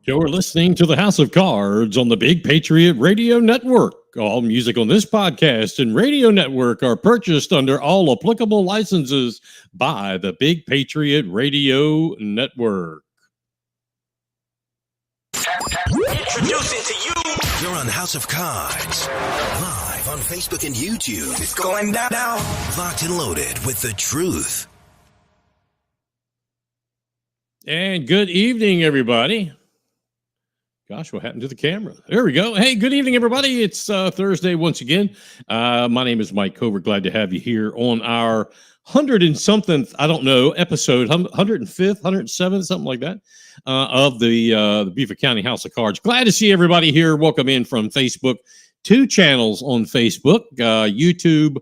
You're listening to the House of Cards on the Big Patriot Radio Network. All music on this podcast and radio network are purchased under all applicable licenses by the Big Patriot Radio Network. Introducing to you. You're on House of Cards, live on Facebook and YouTube. It's going down now. Locked and loaded with the truth. And good evening, everybody. Gosh, what happened to the camera? There we go. Hey, good evening, everybody. It's Thursday once again. My name is Mike Covert. Glad to have you here on our 100 and something, I don't know, episode, 105th, 107th, something like that, of the Beaufort County House of Cards. Glad to see everybody here. Welcome in from Facebook. 2 channels on Facebook, YouTube,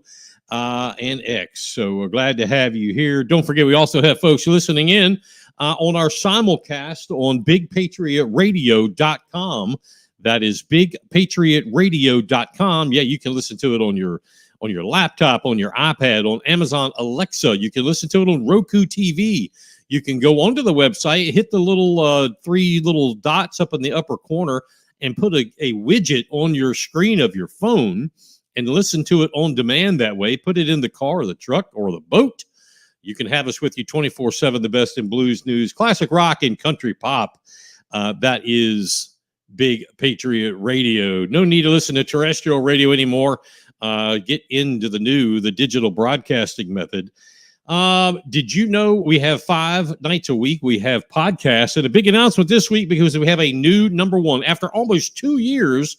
and X. So we're glad to have you here. Don't forget, we also have folks listening in on our simulcast on bigpatriotradio.com. That is bigpatriotradio.com. Yeah, you can listen to it on your laptop, on your iPad, on Amazon Alexa. You can listen to it on Roku TV. You can go onto the website, hit the little 3 little dots up in the upper corner, and put a widget on your screen of your phone and listen to it on demand that way. Put it in the car or the truck or the boat. You can have us with you 24/7, the best in blues, news, classic rock, and country pop. That is Big Patriot Radio. No need to listen to terrestrial radio anymore. Get into the digital broadcasting method. Did you know we have 5 nights a week? We have podcasts, and a big announcement this week because we have a new number one. After almost 2 years,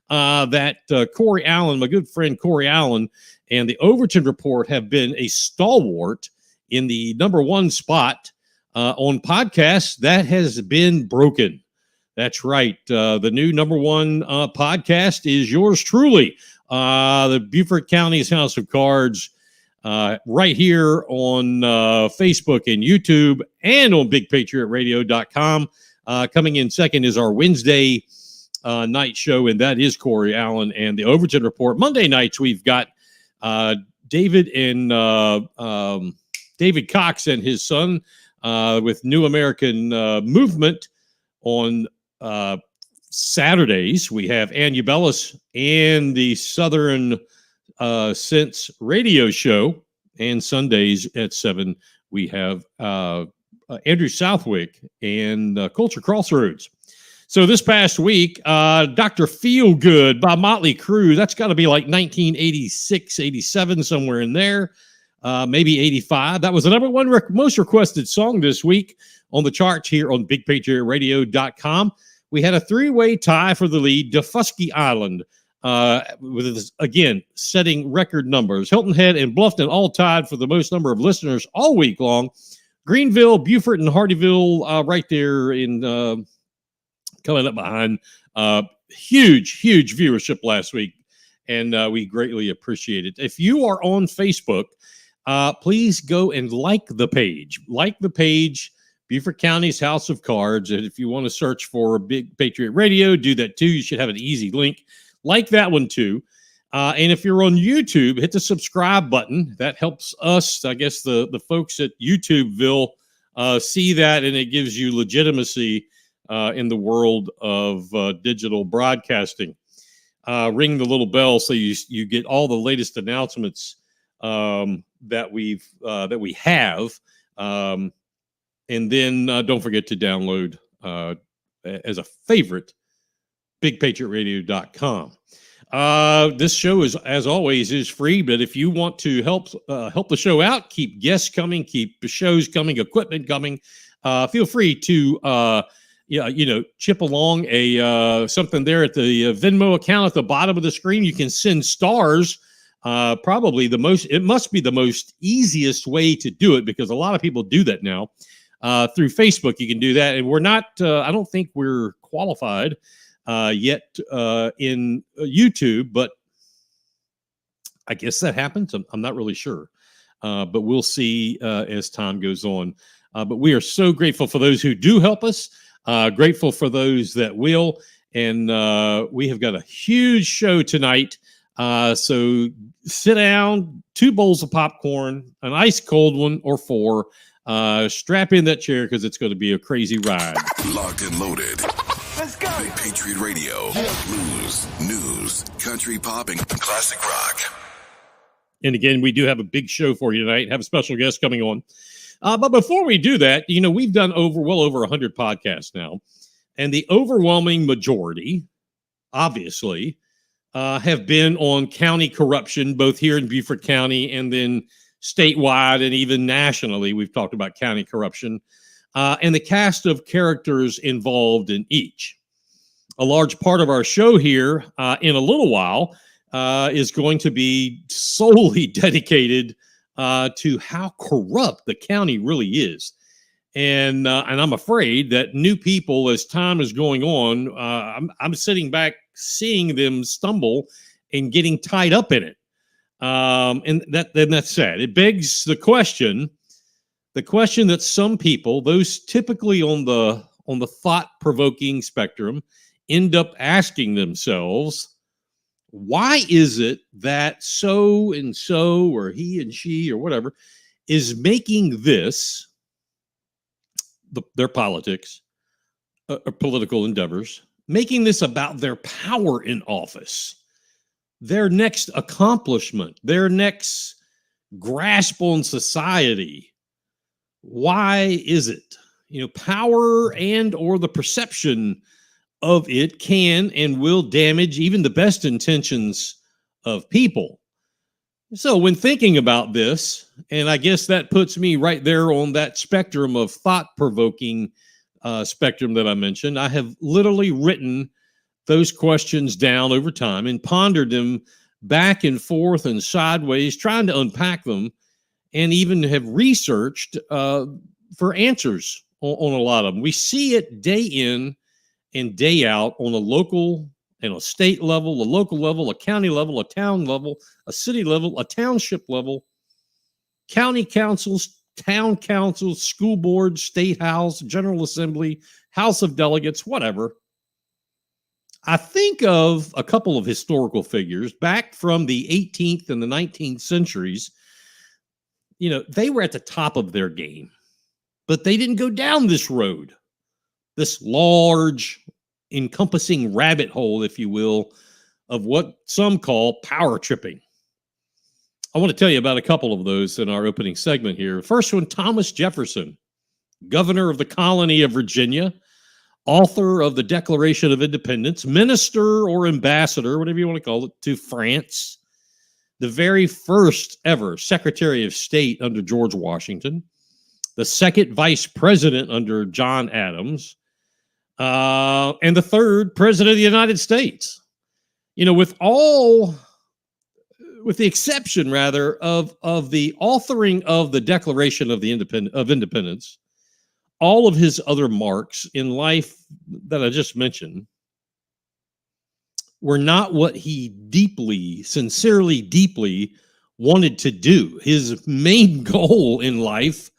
that Corey Allen, my good friend Corey Allen, and the Overton Report have been a stalwart in the number one spot on podcasts. That has been broken. That's right. The new number one podcast is yours truly, the Beaufort County's House of Cards, right here on Facebook and YouTube and on bigpatriotradio.com. Coming in second is our Wednesday night show, and that is Corey Allen and the Overton Report. Monday nights, we've got David and David Cox and his son with New American Movement on Saturdays. We have Ann Ubelis and the Southern Sense radio show. And Sundays at 7, we have Andrew Southwick and Culture Crossroads. So this past week, Dr. Feelgood by Motley Crue, that's got to be like 1986, 87, somewhere in there. Maybe 85. That was the number one most requested song this week on the charts here on bigpatriotradio.com. We had a 3-way tie for the lead. Daufuskie Island, with again setting record numbers. Hilton Head and Bluffton all tied for the most number of listeners all week long. Greenville, Beaufort, and Hardyville right there in coming up behind. Huge viewership last week, and we greatly appreciate it. If you are on Facebook, please go and like the page. Like the page, Beaufort County's House of Cards. And if you want to search for Big Patriot Radio, do that too. You should have an easy link. Like that one too. And if you're on YouTube, hit the subscribe button. That helps us, I guess, the folks at YouTubeville see that, and it gives you legitimacy in the world of digital broadcasting. Ring the little bell so you get all the latest announcements that we have, and then don't forget to download as a favorite bigpatriotradio.com. This show is, as always, is free, but if you want to help the show out, keep guests coming, keep the shows coming, equipment coming, feel free to chip along something there at the Venmo account at the bottom of the screen. You can send stars. Probably it must be the most easiest way to do it, because a lot of people do that now through Facebook. You can do that, and we're not. I don't think we're qualified yet in YouTube, but I guess that happens. I'm not really sure, but we'll see as time goes on. But we are so grateful for those who do help us. Grateful for those that will, and we have got a huge show tonight. So sit down, 2 bowls of popcorn, an ice cold one or 4. Strap in that chair because it's going to be a crazy ride. Locked and loaded. Let's go. Big Patriot Radio. Blues, news, country pop, and classic rock. And again, we do have a big show for you tonight. Have a special guest coming on. But before we do that, we've done well over 100 podcasts now. And the overwhelming majority, obviously, have been on county corruption, both here in Beaufort County and then statewide and even nationally. We've talked about county corruption and the cast of characters involved in each. A large part of our show here in a little while is going to be solely dedicated to how corrupt the county really is. And I'm afraid that new people, as time is going on, I'm sitting back seeing them stumble and getting tied up in it. And that's sad. It begs the question that some people, those typically on the thought-provoking spectrum, end up asking themselves, why is it that so and so, or he and she, or whatever, is making this their politics, or political endeavors, making this about their power in office, their next accomplishment, their next grasp on society? Why is it? Power and or the perception of it can and will damage even the best intentions of people. So when thinking about this, and I guess that puts me right there on that spectrum of thought-provoking spectrum that I mentioned, I have literally written those questions down over time and pondered them back and forth and sideways, trying to unpack them, and even have researched for answers on a lot of them. We see it day in and day out on a local and a state level, a local level, a county level, a town level, a city level, a township level, county councils, town councils, school boards, state house, general assembly, house of delegates, whatever. I think of a couple of historical figures back from the 18th and the 19th centuries. They were at the top of their game, but they didn't go down this road, this large, encompassing rabbit hole, if you will, of what some call power tripping. I want to tell you about a couple of those in our opening segment here. First one, Thomas Jefferson, governor of the colony of Virginia, author of the Declaration of Independence, minister or ambassador, whatever you want to call it, to France, the very first ever Secretary of State under George Washington, the second vice president under John Adams, and the third president of the United States. With the exception, rather, of the authoring of the Declaration of Independence, all of his other marks in life that I just mentioned were not what he sincerely, deeply wanted to do. His main goal in life,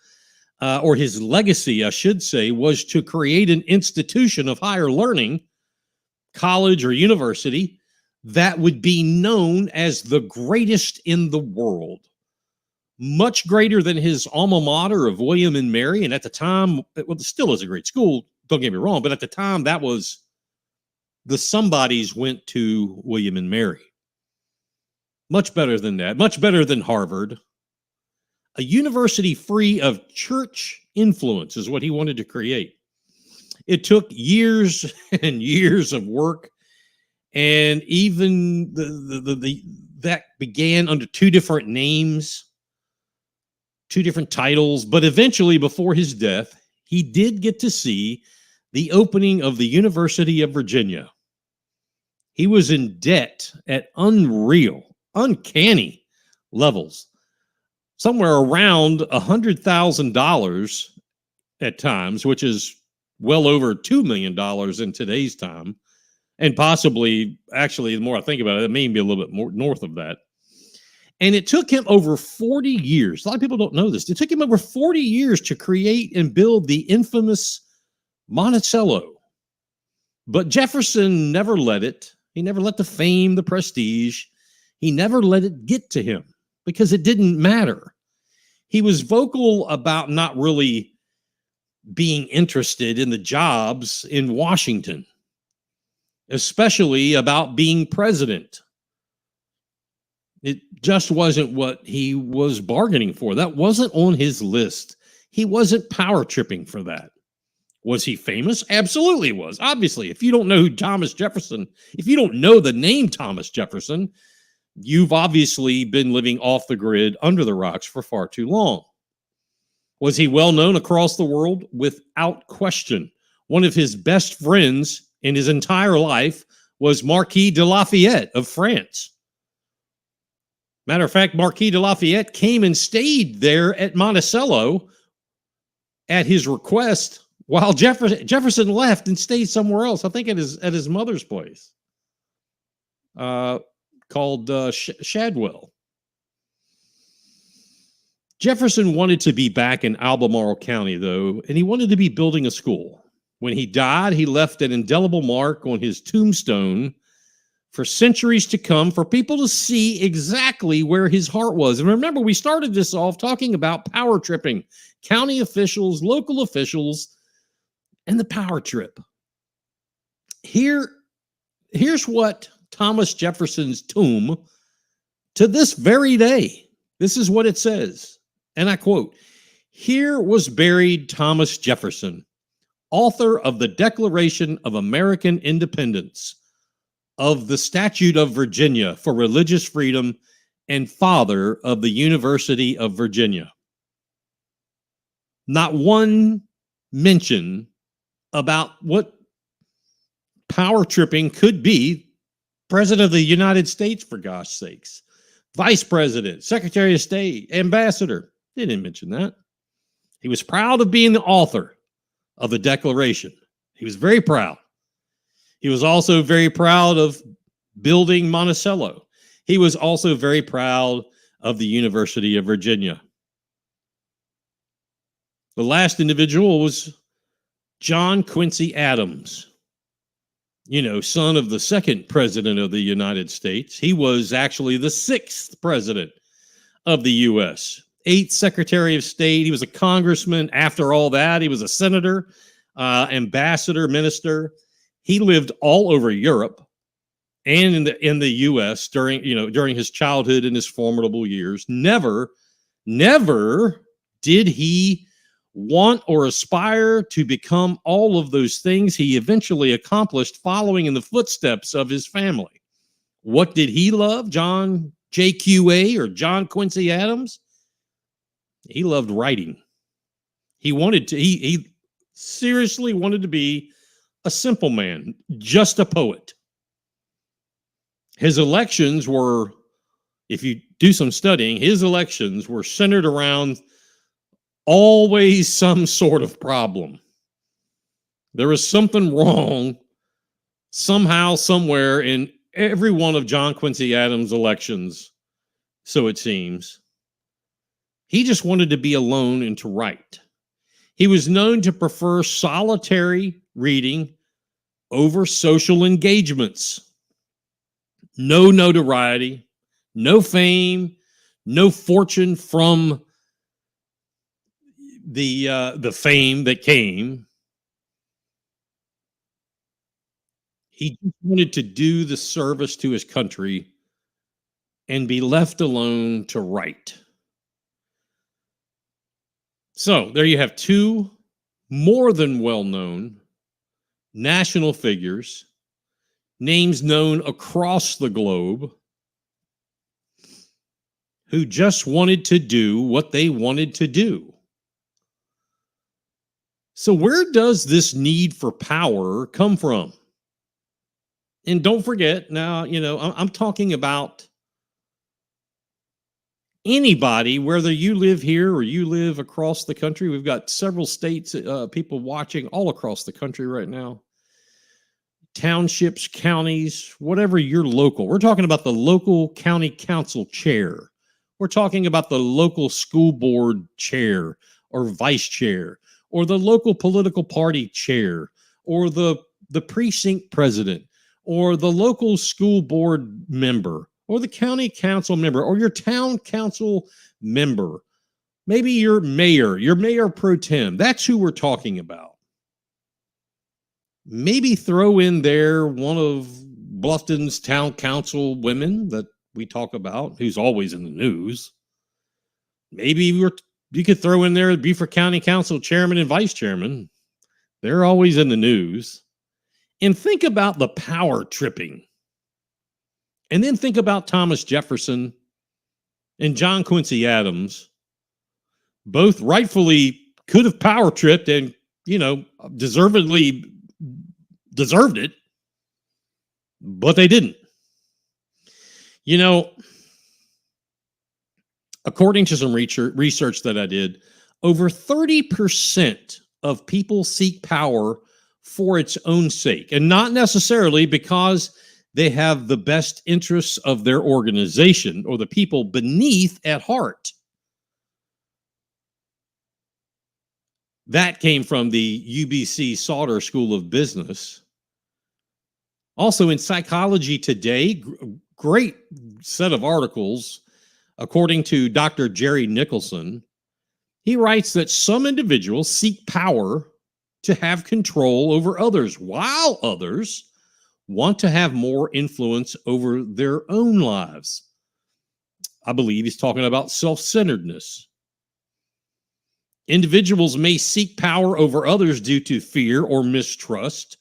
or his legacy, I should say, was to create an institution of higher learning, college or university, that would be known as the greatest in the world. Much greater than his alma mater of William and Mary. And at the time, it still is a great school, don't get me wrong, but at the time, that was the somebodies went to William and Mary. Much better than that, much better than Harvard. A university free of church influence is what he wanted to create. It took years and years of work, and even that began under two different names, two different titles, but eventually, before his death, he did get to see the opening of the University of Virginia. He was in debt at uncanny levels, somewhere around $100,000 at times, which is well over $2 million in today's time. And possibly, actually, the more I think about it, it may be a little bit more north of that. And it took him over 40 years. A lot of people don't know this. It took him over 40 years to create and build the infamous Monticello. But Jefferson never let it. He never let the fame, the prestige, he never let it get to him because it didn't matter. He was vocal about not really being interested in the jobs in Washington. especially about being president. It just wasn't what he was bargaining for. That wasn't on his list. He wasn't power tripping for that. Was he famous? Absolutely he was. Obviously, if you don't know who Thomas Jefferson, if you don't know the name Thomas Jefferson, you've obviously been living off the grid under the rocks for far too long. Was he well known across the world? Without question. One of his best friends in his entire life was Marquis de Lafayette of France. Matter of fact, Marquis de Lafayette came and stayed there at Monticello at his request while Jefferson left and stayed somewhere else. I think at his mother's place called Shadwell. Jefferson wanted to be back in Albemarle County, though, and he wanted to be building a school. When he died, he left an indelible mark on his tombstone for centuries to come for people to see exactly where his heart was. And remember, we started this off talking about power tripping, county officials, local officials, and the power trip. Here's what Thomas Jefferson's tomb to this very day, this is what it says. And I quote, "Here was buried Thomas Jefferson, author of the Declaration of American Independence, of the Statute of Virginia for religious freedom, and father of the University of Virginia." Not one mention about what power tripping could be. President of the United States, for gosh sakes. Vice President, Secretary of State, Ambassador. They didn't mention that. He was proud of being the author of the Declaration. He was very proud. He was also very proud of building Monticello. He was also very proud of the University of Virginia. The last individual was John Quincy Adams, son of the second president of the United States. He was actually the sixth president of the U.S., eighth Secretary of State. He was a congressman. After all that, he was a senator, ambassador, minister. He lived all over Europe and in the U.S. during his childhood and his formidable years. Never did he want or aspire to become all of those things he eventually accomplished following in the footsteps of his family. What did he love? John JQA or John Quincy Adams? He loved writing. He seriously wanted to be a simple man, just a poet. His elections were, if you do some studying, his elections were centered around always some sort of problem. There was something wrong somehow, somewhere in every one of John Quincy Adams' elections, so it seems. He just wanted to be alone and to write. He was known to prefer solitary reading over social engagements. No notoriety, no fame, no fortune from the fame that came. He just wanted to do the service to his country and be left alone to write. So there you have two more than well-known national figures, names known across the globe, who just wanted to do what they wanted to do. So where does this need for power come from? And don't forget, now, I'm talking about anybody, whether you live here or you live across the country. We've got several states, people watching all across the country right now. Townships, counties, whatever your local. We're talking about the local county council chair. We're talking about the local school board chair or vice chair, or the local political party chair, or the precinct president, or the local school board member, or the county council member, or your town council member, maybe your mayor pro tem. That's who we're talking about. maybe throw in there one of Bluffton's town council women that we talk about, who's always in the news. Maybe you could throw in there the Beaufort County Council chairman and vice chairman. They're always in the news. And think about the power tripping. And then think about Thomas Jefferson and John Quincy Adams. Both rightfully could have power tripped and, deservedly deserved it, but they didn't. According to some research that I did, over 30% of people seek power for its own sake, and not necessarily because they have the best interests of their organization or the people beneath at heart. That came from the UBC Sauter School of Business. Also in Psychology Today, great set of articles. According to Dr. Jerry Nicholson, he writes that some individuals seek power to have control over others, while others want to have more influence over their own lives. I believe he's talking about self-centeredness. Individuals may seek power over others due to fear or mistrust,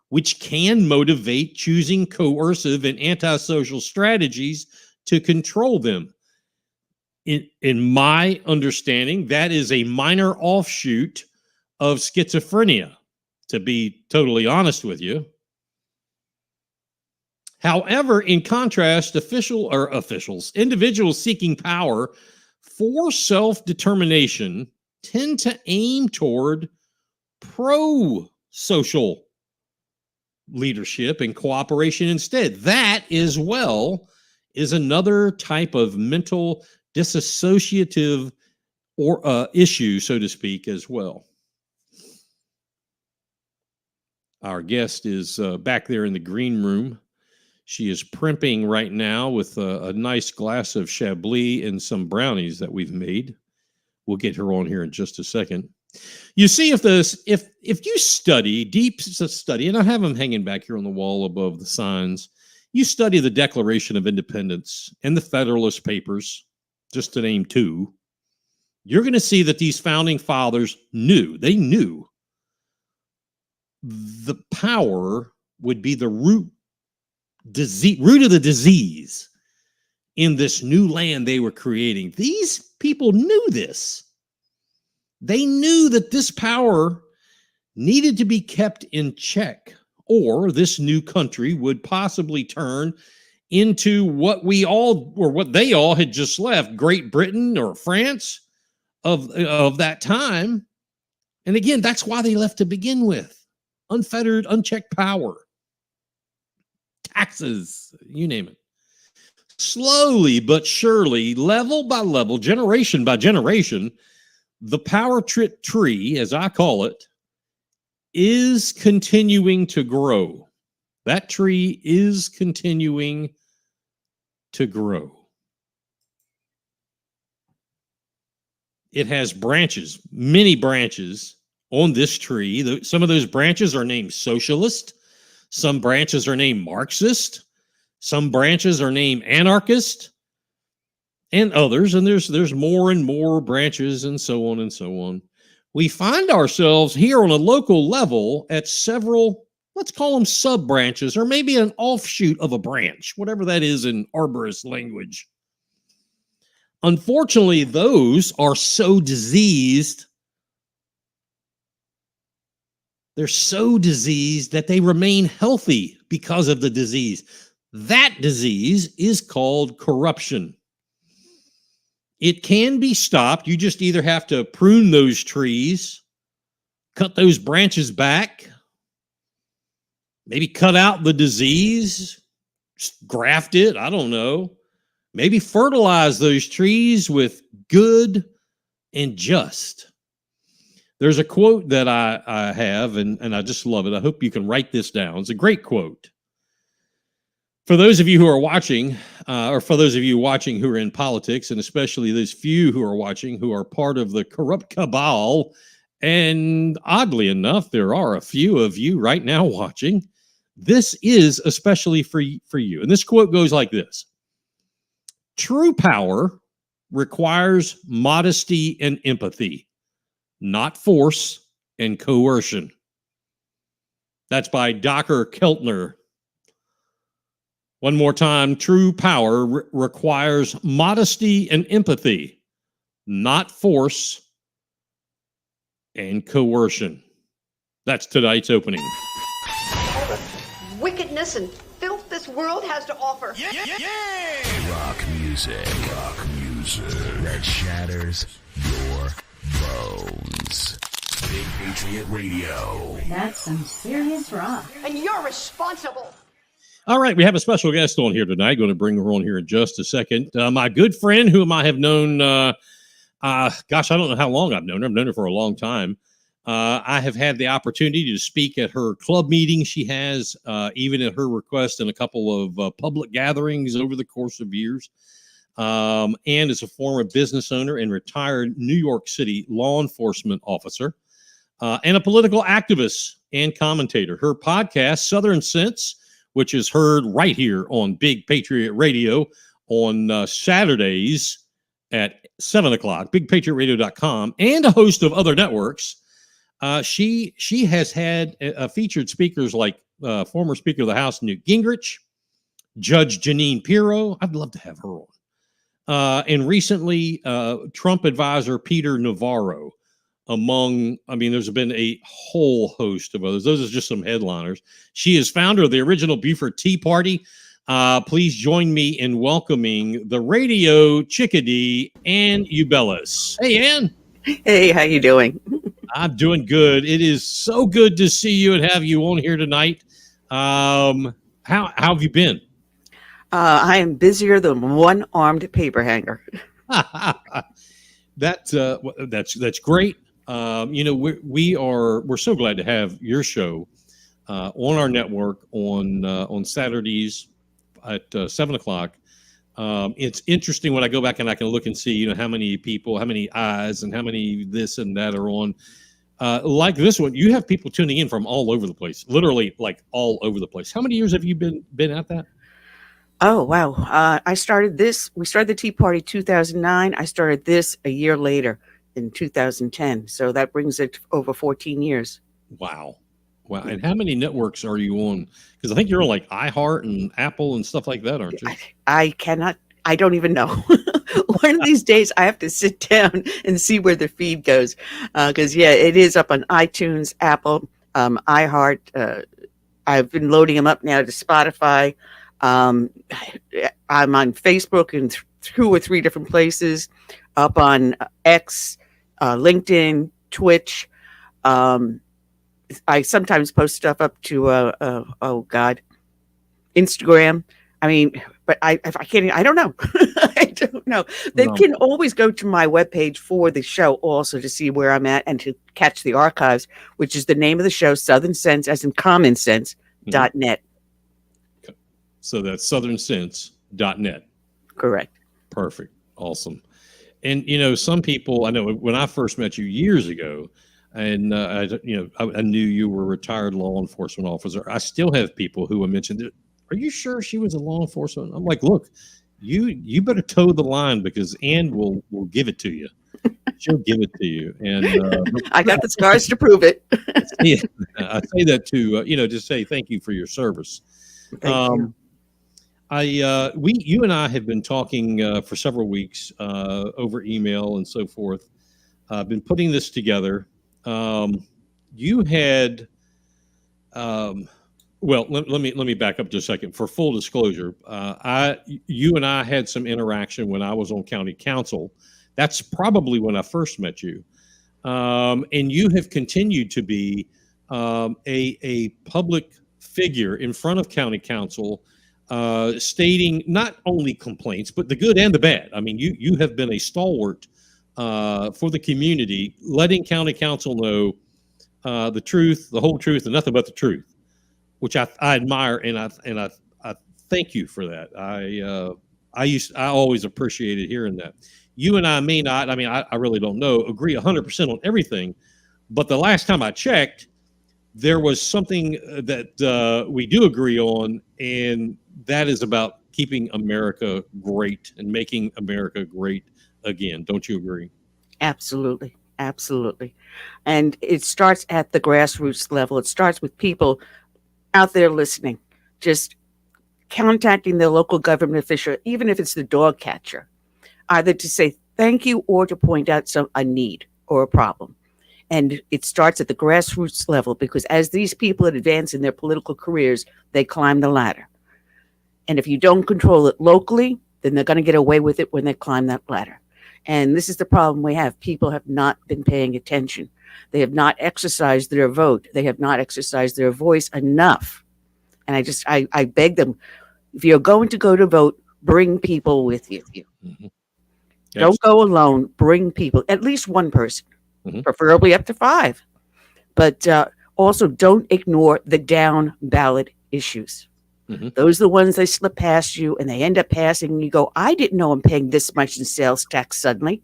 which can motivate choosing coercive and antisocial strategies to control them. In my understanding, that is a minor offshoot of schizophrenia, to be totally honest with you. However, in contrast, individuals seeking power for self-determination tend to aim toward pro-social leadership and cooperation instead. That as well is another type of mental disassociative or issue, so to speak, as well. Our guest is back there in the green room. She is primping right now with a nice glass of Chablis and some brownies that we've made. We'll get her on here in just a second. You see, if you study, deep study, and I have them hanging back here on the wall above the signs, you study the Declaration of Independence and the Federalist Papers, just to name two, you're going to see that these founding fathers knew the power would be the root of the disease in this new land they were creating. These people knew this. They knew that this power needed to be kept in check, or this new country would possibly turn into what they all had just left, Great Britain or France of that time. And again, that's why they left to begin with. Unfettered, unchecked power. Taxes, you name it. Slowly but surely, level by level, generation by generation, the power tree, as I call it, is continuing to grow. That tree is continuing to grow. It has branches, many branches on this tree. Some of those branches are named socialist. Some branches are named Marxist. Some branches are named anarchist, and others. And there's more and more branches, and so on and so on. We find ourselves here on a local level at several, let's call them sub-branches, or maybe an offshoot of a branch, whatever that is in arborist language. Unfortunately, those are so diseased. They're so diseased that they remain healthy because of the disease. That disease is called corruption. It can be stopped. You just either have to prune those trees, cut those branches back, maybe cut out the disease, graft it, I don't know. Maybe fertilize those trees with good and just. There's a quote that I have, and I just love it. I hope you can write this down. It's a great quote. For those of you who are watching, or for those of you watching who are in politics, and especially those few who are watching who are part of the corrupt cabal And oddly enough, there are a few of you right now watching. This is especially for you. And this quote goes like this: true power requires modesty and empathy, not force and coercion. That's by Dr. Keltner. One more time: true power requires modesty and empathy, not force and coercion. That's tonight's opening. All the wickedness and filth this world has to offer. Rock music that shatters your bones. Big Patriot Radio. That's some serious rock. And you're responsible. All right, we have a special guest on here tonight. Going to bring her on here in just a second. My good friend, whom I have known, I don't know how long I've known her. I've known her for a long time. I have had the opportunity to speak at her club meeting she has, even at her request, in a couple of public gatherings over the course of years. And as a former business owner and retired New York City law enforcement officer, and a political activist and commentator. Her podcast, Southern Sense, which is heard right here on Big Patriot Radio on Saturdays at 7 o'clock, bigpatriotradio.com, and a host of other networks. She has had featured speakers like former Speaker of the House Newt Gingrich, Judge Jeanine Pirro. I'd love to have her on. And recently, Trump advisor Peter Navarro. There's been a whole host of others. Those are just some headliners. She is founder of the original Beaufort Tea Party. Please join me in welcoming the radio Chick A Dee, Ann Ubelis. Hey, Ann. Hey, how you doing? I'm doing good. It is so good to see you and have you on here tonight. How have you been? I am busier than one-armed paper hanger. That's great. We're so glad to have your show on our network on Saturdays at 7 o'clock. It's interesting when I go back and I can look and see, how many people, how many eyes, and how many this and that are on. Like this one, you have people tuning in from all over the place, literally like all over the place. How many years have you been at that? Oh, wow. We started the Tea Party 2009. I started this a year later in 2010. So that brings it over 14 years. Wow. And how many networks are you on? Because I think you're on like iHeart and Apple and stuff like that, aren't you? I don't even know. One of these days I have to sit down and see where the feed goes. Because, it is up on iTunes, Apple, iHeart. I've been loading them up now to Spotify. I'm on Facebook in 2 or 3 different places, up on X, LinkedIn, Twitch. I sometimes post stuff up to, Instagram. But I don't know. I don't know. They can always go to my webpage for the show also to see where I'm at and to catch the archives, which is the name of the show, Southern Sense, as in common sense, .net. So that's southernsense.net. Correct. Perfect. Awesome. And, some people, I know when I first met you years ago, and I knew you were a retired law enforcement officer. I still have people who have mentioned, are you sure she was a law enforcement? I'm like, look, you better toe the line because Ann will give it to you. She'll give it to you. And I got the scars to prove it. Yeah, I say that to, just say thank you for your service. Thank you. You and I have been talking for several weeks over email and so forth. I've been putting this together. You had, let me back up just a second. For full disclosure, you and I had some interaction when I was on county council. That's probably when I first met you, and you have continued to be a public figure in front of county council, stating not only complaints but the good and the bad. I mean, you have been a stalwart for the community, letting county council know the truth, the whole truth, and nothing but the truth, which I admire, and I thank you for that. I always appreciated hearing that. You and I may not, I really don't know, agree 100% on everything, But the last time I checked, there was something that we do agree on, and that is about keeping America great and making America great again. Don't you agree? Absolutely. Absolutely. And it starts at the grassroots level. It starts with people out there listening, just contacting their local government official, even if it's the dog catcher, either to say thank you or to point out a need or a problem. And it starts at the grassroots level, because as these people advance in their political careers, they climb the ladder. And if you don't control it locally, then they're going to get away with it when they climb that ladder. And this is the problem we have. People have not been paying attention. They have not exercised their vote. They have not exercised their voice enough. And I beg them, if you're going to go to vote, bring people with you. Mm-hmm. Don't go alone. Bring people, at least one person, preferably up to 5. But also don't ignore the down ballot issues. Those are the ones they slip past you, and they end up passing, and you go, I didn't know I'm paying this much in sales tax suddenly.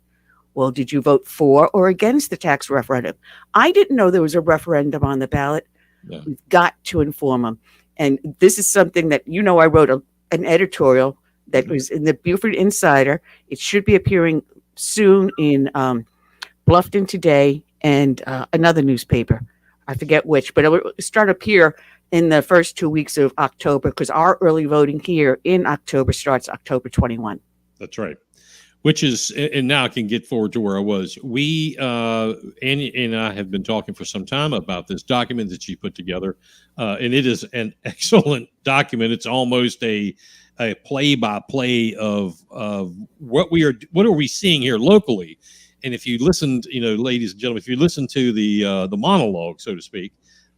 Well, did you vote for or against the tax referendum? I didn't know there was a referendum on the ballot. Yeah. We've got to inform them. And this is something that, I wrote an editorial that was in the Beaufort Insider. It should be appearing soon in Bluffton Today and another newspaper. I forget which, but it will start up here in the first 2 weeks of October, because our early voting here in October starts October 21. That's right. Which is, and now I can get forward to where I was. We, Annie and I have been talking for some time about this document that she put together, and it is an excellent document. It's almost a play-by-play of what are we seeing here locally. And if you listened, ladies and gentlemen, if you listen to the monologue, so to speak,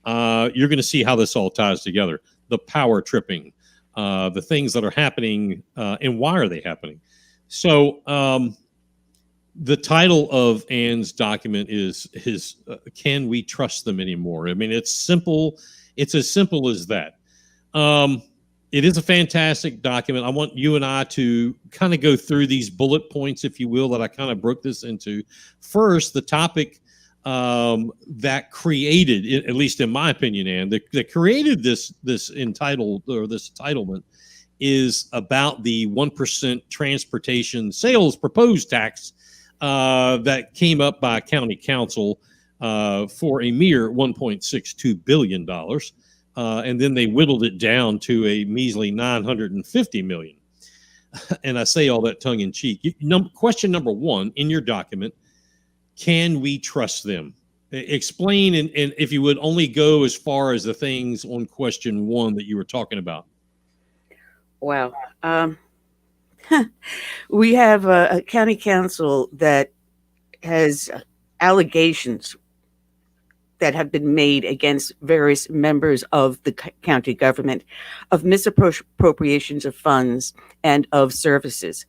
you're going to see how this all ties together. The power tripping, the things that are happening, and why are they happening? So the title of Ann's document is Can We Trust Them Anymore? I mean, it's simple. It's as simple as that. It is a fantastic document. I want you and I to kind of go through these bullet points, if you will, that I kind of broke this into. First, the topic that created, at least in my opinion, Ann, that created this entitlement is about the 1% transportation sales proposed tax that came up by county council for a mere $1.62 billion. And then they whittled it down to a measly $950 million. And I say all that tongue in cheek. Question number 1 in your document: can we trust them? Explain, and if you would only go as far as the things on question 1 that you were talking about. Wow. We have a county council that has allegations that have been made against various members of the county government of misappropriations of funds and of services.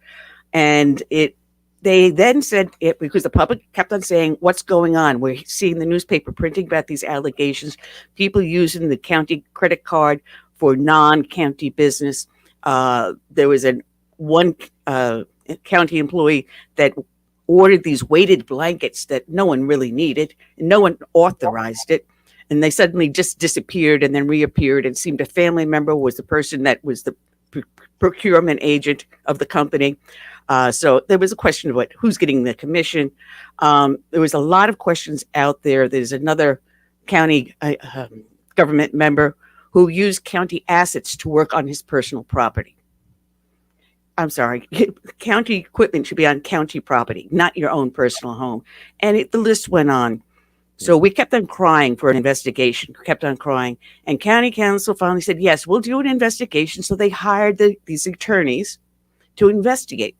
And they then said it because the public kept on saying, what's going on? We're seeing the newspaper printing about these allegations, people using the county credit card for non-county business. There was one county employee that ordered these weighted blankets that no one really needed, and no one authorized it. And they suddenly just disappeared and then reappeared. It seemed a family member was the person that was the procurement agent of the company. So there was a question of who's getting the commission. There was a lot of questions out there. There's another county government member who used county assets to work on his personal property. I'm sorry, county equipment should be on county property, not your own personal home. And the list went on. So we kept on crying for an investigation, kept on crying. And county council finally said, yes, we'll do an investigation. So they hired these attorneys to investigate.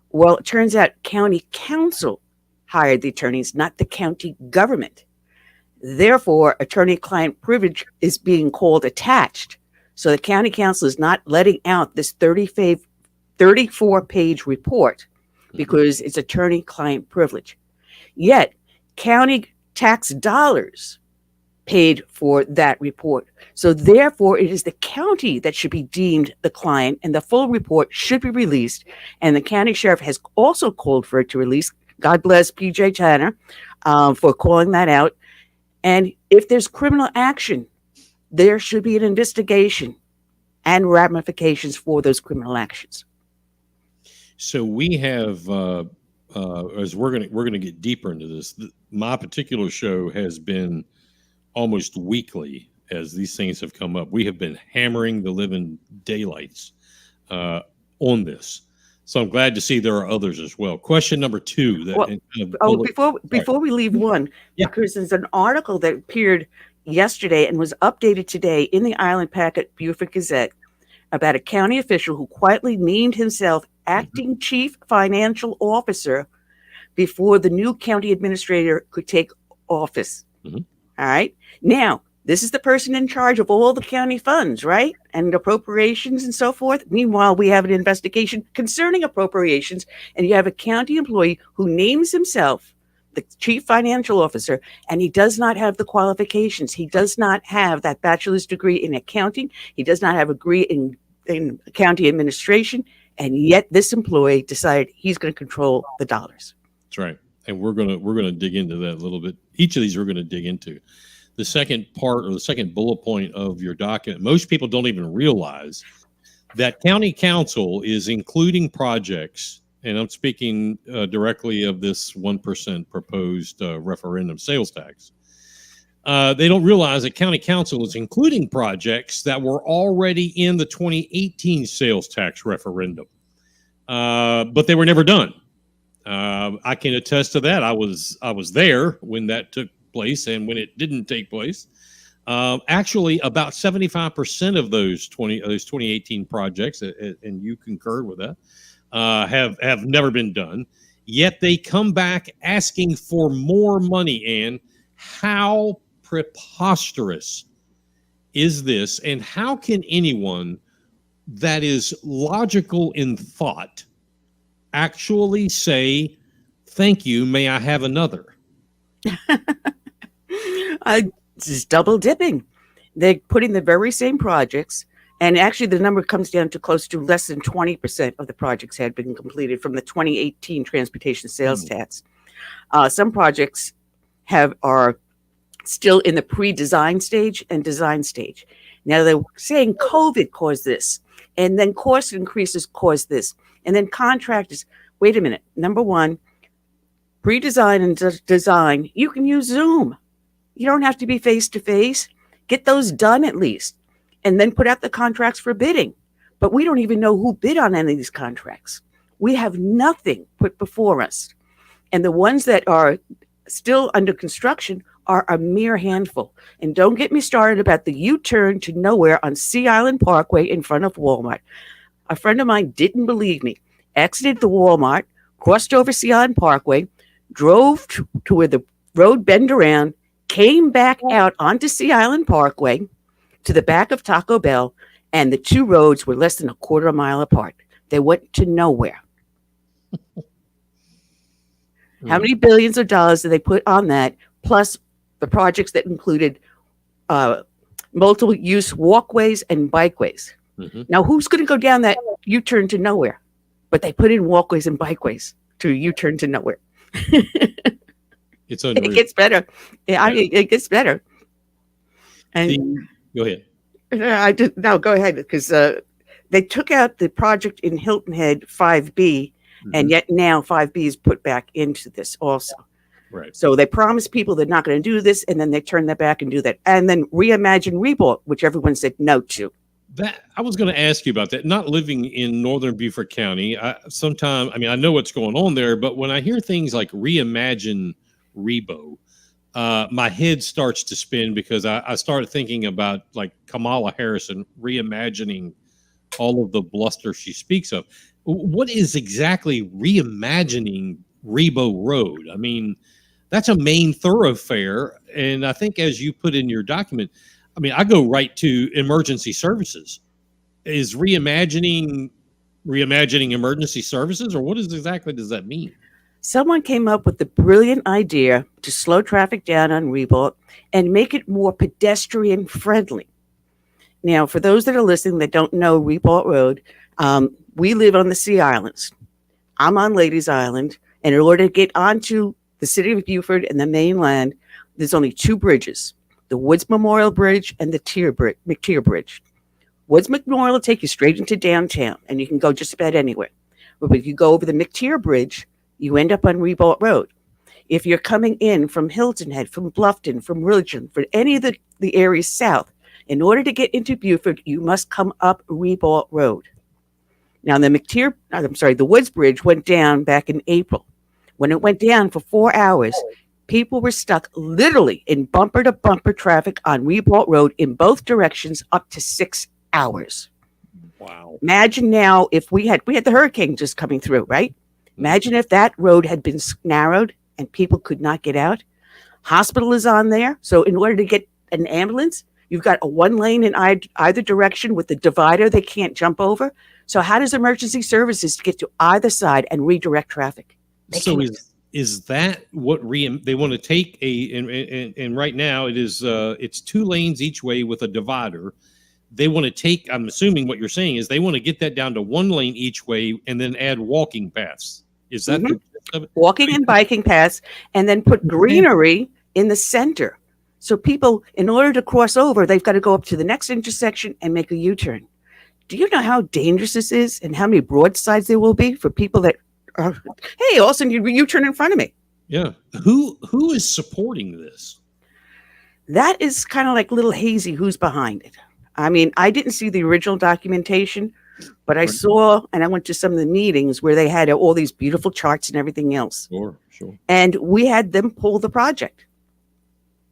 Well, it turns out county council hired the attorneys, not the county government. Therefore, attorney-client privilege is being called attached. So the county council is not letting out this 34-page report because it's attorney-client privilege. Yet, county tax dollars paid for that report. So therefore, it is the county that should be deemed the client, and the full report should be released. And the county sheriff has also called for it to release. God bless PJ Tanner for calling that out. And if there's criminal action, there should be an investigation and ramifications for those criminal actions. So we have, as we're gonna get deeper into this. My particular show has been almost weekly as these things have come up. We have been hammering the living daylights on this. So I'm glad to see there are others as well. Question number 2. Before we leave one, Yeah. because there's an article that appeared yesterday and was updated today in the Island Packet Beaufort Gazette about a county official who quietly named himself acting chief financial officer before the new county administrator could take office. Mhm. All right. Now, this is the person in charge of all the county funds, right? And appropriations and so forth. Meanwhile, we have an investigation concerning appropriations, and you have a county employee who names himself the chief financial officer, and he does not have the qualifications. He does not have that bachelor's degree in accounting. He does not have a degree in county administration. And yet this employee decided he's going to control the dollars. That's right. And we're gonna dig into that a little bit. Each of these we're gonna dig into. The second part, or the second bullet point of your document, most people don't even realize that county council is including projects, and I'm speaking directly of this 1% proposed referendum sales tax. They don't realize that county council is including projects that were already in the 2018 sales tax referendum, but they were never done. I can attest to that. I was there when that took place and when it didn't take place. Actually, about 75% of those 2018 projects, and you concurred with that, have never been done. Yet they come back asking for more money. And how preposterous is this? And how can anyone that is logical in thought actually say, "Thank you, may I have another"? Just double dipping. They're putting the very same projects, and actually the number comes down to close to less than 20% of the projects had been completed from the 2018 transportation sales tax. Some projects are still in the pre-design stage and design stage. Now they're saying COVID caused this, and then cost increases caused this, and then contractors. Wait a minute. Number one, pre-design and design, you can use Zoom. You don't have to be face-to-face. Get those done at least, and then put out the contracts for bidding. But we don't even know who bid on any of these contracts. We have nothing put before us. And the ones that are still under construction are a mere handful. And don't get me started about the U-turn to nowhere on Sea Island Parkway in front of Walmart. A friend of mine didn't believe me. Exited the Walmart, crossed over Sea Island Parkway, drove to where the road bend around, came back out onto Sea Island Parkway to the back of Taco Bell, and the two roads were less than a quarter mile apart. They went to nowhere. How many billions of dollars did they put on that? Plus the projects that included multiple use walkways and bikeways. Mm-hmm. Now, who's going to go down that U-turn to nowhere? But they put in walkways and bikeways to U-turn to nowhere. It's unreal. It gets better. Yeah, I mean, it gets better. And Go ahead. Go ahead, because they took out the project in Hilton Head 5B, and yet now 5B is put back into this also. Right. So they promise people they're not going to do this, and then they turn that back and do that, and then reimagine Rebuild, which everyone said no to. That I was going to ask you about that. Not living in northern Beaufort County, I know what's going on there, but when I hear things like reimagine Rebo, my head starts to spin, because I started thinking about like Kamala Harris and reimagining all of the bluster she speaks of. What is exactly reimagining Rebo Road? I mean, that's a main thoroughfare. And I think, as you put in your document, I mean, I go right to emergency services. Is reimagining emergency services, or what exactly does that mean? Someone came up with the brilliant idea to slow traffic down on Rebo and make it more pedestrian friendly. Now, for those that are listening that don't know Rebo Road, we live on the Sea Islands. I'm on Ladies Island, and in order to get onto the city of Beaufort and the mainland, there's only two bridges, the Woods Memorial Bridge and the McTier Bridge. Woods Memorial will take you straight into downtown, and you can go just about anywhere. But if you go over the McTier Bridge, you end up on Ribault Road. If you're coming in from Hilton Head, from Bluffton, from Religion, from any of the areas south, in order to get into Beaufort, you must come up Ribault Road. Now, the Woods Bridge went down back in April. When it went down for 4 hours, people were stuck literally in bumper-to-bumper traffic on Ribault Road in both directions up to 6 hours. Wow. Imagine now if we had the hurricane just coming through, right? Imagine if that road had been narrowed and people could not get out. Hospital is on there. So in order to get an ambulance, you've got a one lane in either direction with the divider they can't jump over. So how does emergency services get to either side and redirect traffic? So is that what they want to take and right now it is it's 2 lanes each way with a divider. They want to take, I'm assuming what you're saying is they want to get that down to 1 lane each way and then add walking paths. Is that walking and biking paths, and then put greenery in the center. So people, in order to cross over, they've got to go up to the next intersection and make a U-turn. Do you know how dangerous this is and how many broadsides there will be for people that are, hey, all of a sudden you U-turn in front of me? Yeah. Who is supporting this? That is kind of like a little hazy who's behind it. I mean, I didn't see the original documentation, but I saw, and I went to some of the meetings where they had all these beautiful charts and everything else. Sure. And we had them pull the project.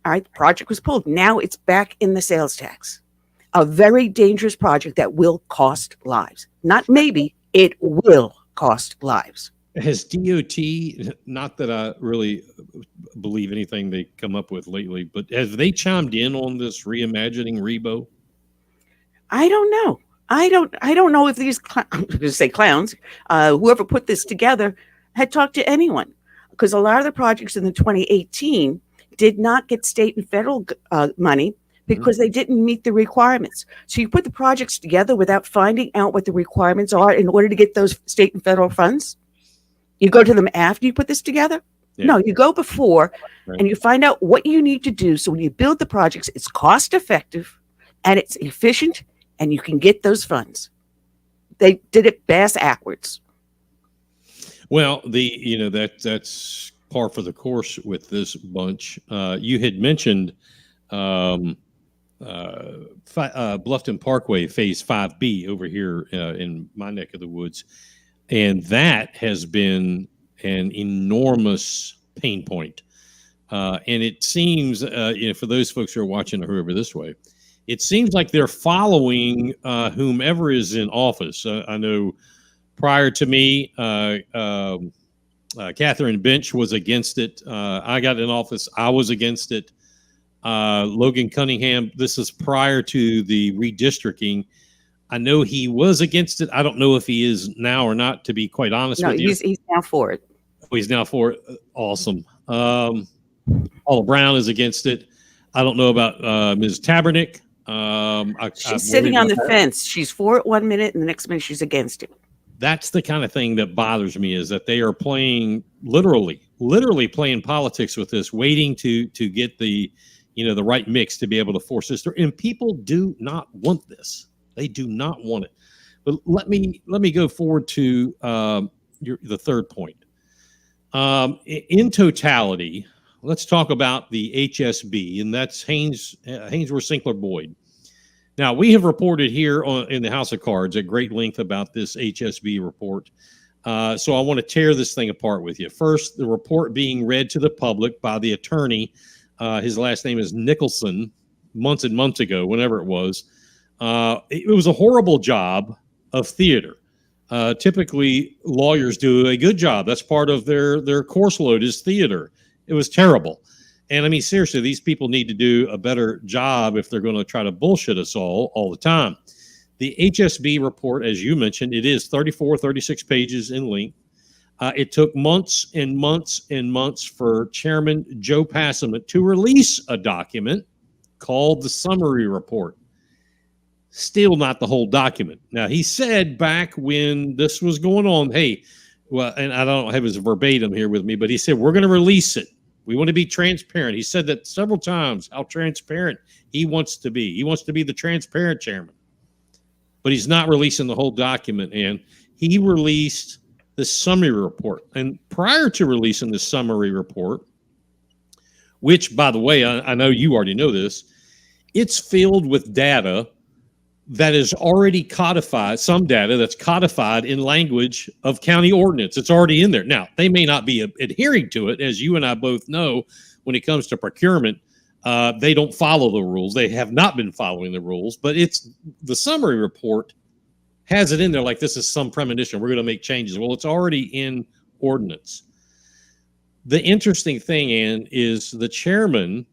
All right, the project was pulled. Now it's back in the sales tax. A very dangerous project that will cost lives. Not maybe, it will cost lives. Has DOT, not that I really believe anything they come up with lately, but have they chimed in on this reimagining Rebo? I don't know. I don't know if these I'm going to say clowns, whoever put this together had talked to anyone, because a lot of the projects in the 2018 did not get state and federal money because they didn't meet the requirements. So you put the projects together without finding out what the requirements are in order to get those state and federal funds. You go to them after you put this together. Yeah. No, you go before and you find out what you need to do. So when you build the projects, it's cost effective and it's efficient, and you can get those funds. They did it backwards. Well, that's par for the course with this bunch. You had mentioned Bluffton Parkway Phase 5B over here in my neck of the woods, and that has been an enormous pain point. And it seems, for those folks who are watching or whoever this way, it seems like they're following whomever is in office. I know prior to me, Catherine Bench was against it. I got in office. I was against it. Logan Cunningham, this is prior to the redistricting. I know he was against it. I don't know if he is now or not, to be quite honest with you. He's now for it. Oh, he's now for it. Awesome. Paula Brown is against it. I don't know about Ms. Tabernick. She's sitting on the fence. She's for it 1 minute, and the next minute she's against it. That's the kind of thing that bothers me, is that they are playing literally playing politics with this, waiting to get the right mix to be able to force this through. And people do not want this. They do not want it. But let me go forward to the third point. In totality, let's talk about the HSB, and that's Hainsworth Sinclair Boyd. Now, we have reported here in the House of Cards at great length about this HSB report. So I want to tear this thing apart with you. First, the report being read to the public by the attorney. His last name is Nicholson, months and months ago, whenever it was. It was a horrible job of theater. Typically, lawyers do a good job. That's part of their course load is theater. It was terrible. And I mean, seriously, these people need to do a better job if they're going to try to bullshit us all the time. The HSB report, as you mentioned, it is 36 pages in length. It took months and months and months for Chairman Joe Passament to release a document called the summary report. Still not the whole document. Now, he said back when this was going on, hey, well, and I don't have his verbatim here with me, but he said, we're going to release it. We want to be transparent. He said that several times, how transparent he wants to be. He wants to be the transparent chairman. But he's not releasing the whole document. And he released the summary report. And prior to releasing the summary report, which, by the way, I know you already know this, it's filled with data that is already codified, some data that's codified in language of county ordinance. It's already in there. Now, they may not be adhering to it, as you and I both know, when it comes to procurement. They don't follow the rules. They have not been following the rules, but it's the summary report has it in there like this is some premonition. We're going to make changes. Well, it's already in ordinance. The interesting thing, Ann, is the chairman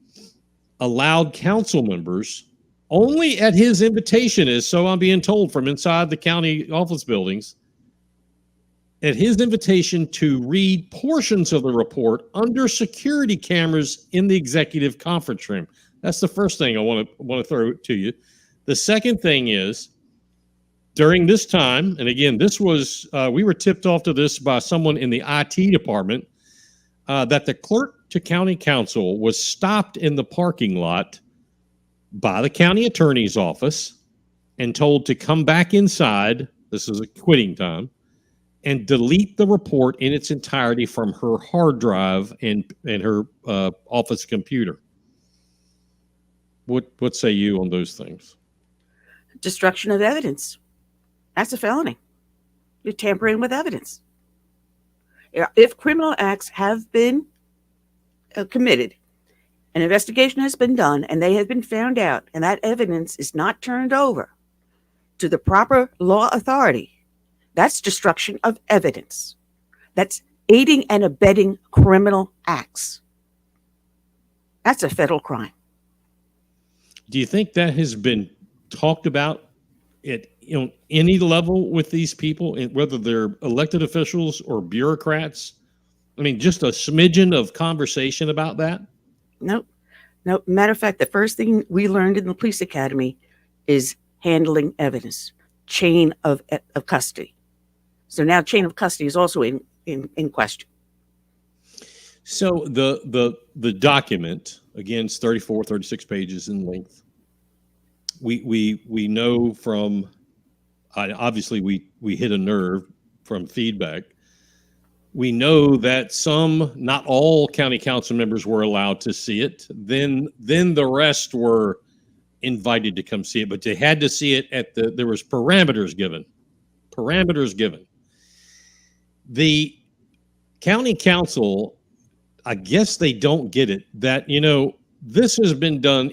allowed council members only at his invitation, is so I'm being told from inside the county office buildings, at his invitation to read portions of the report under security cameras in the executive conference room. That's the first thing I want to throw to you. The second thing is, during this time, and again, this was, we were tipped off to this by someone in the IT department, that the clerk to county council was stopped in the parking lot by the county attorney's office and told to come back inside. This is a quitting time, and delete the report in its entirety from her hard drive and her office computer. What say you on those things? Destruction of evidence. That's a felony. You're tampering with evidence. If criminal acts have been committed, an investigation has been done, and they have been found out, and that evidence is not turned over to the proper law authority, that's destruction of evidence. That's aiding and abetting criminal acts. That's a federal crime. Do you think that has been talked about at any level with these people, whether they're elected officials or bureaucrats? I mean, just a smidgen of conversation about that? Nope. Matter of fact, the first thing we learned in the police academy is handling evidence, chain of custody. So now chain of custody is also in question. So the document, again, it's 34, 36 pages in length. We know from, obviously we hit a nerve from feedback. We know that some, not all county council members were allowed to see it. Then the rest were invited to come see it, but they had to see it there was parameters given. The county council, I guess they don't get it that, this has been done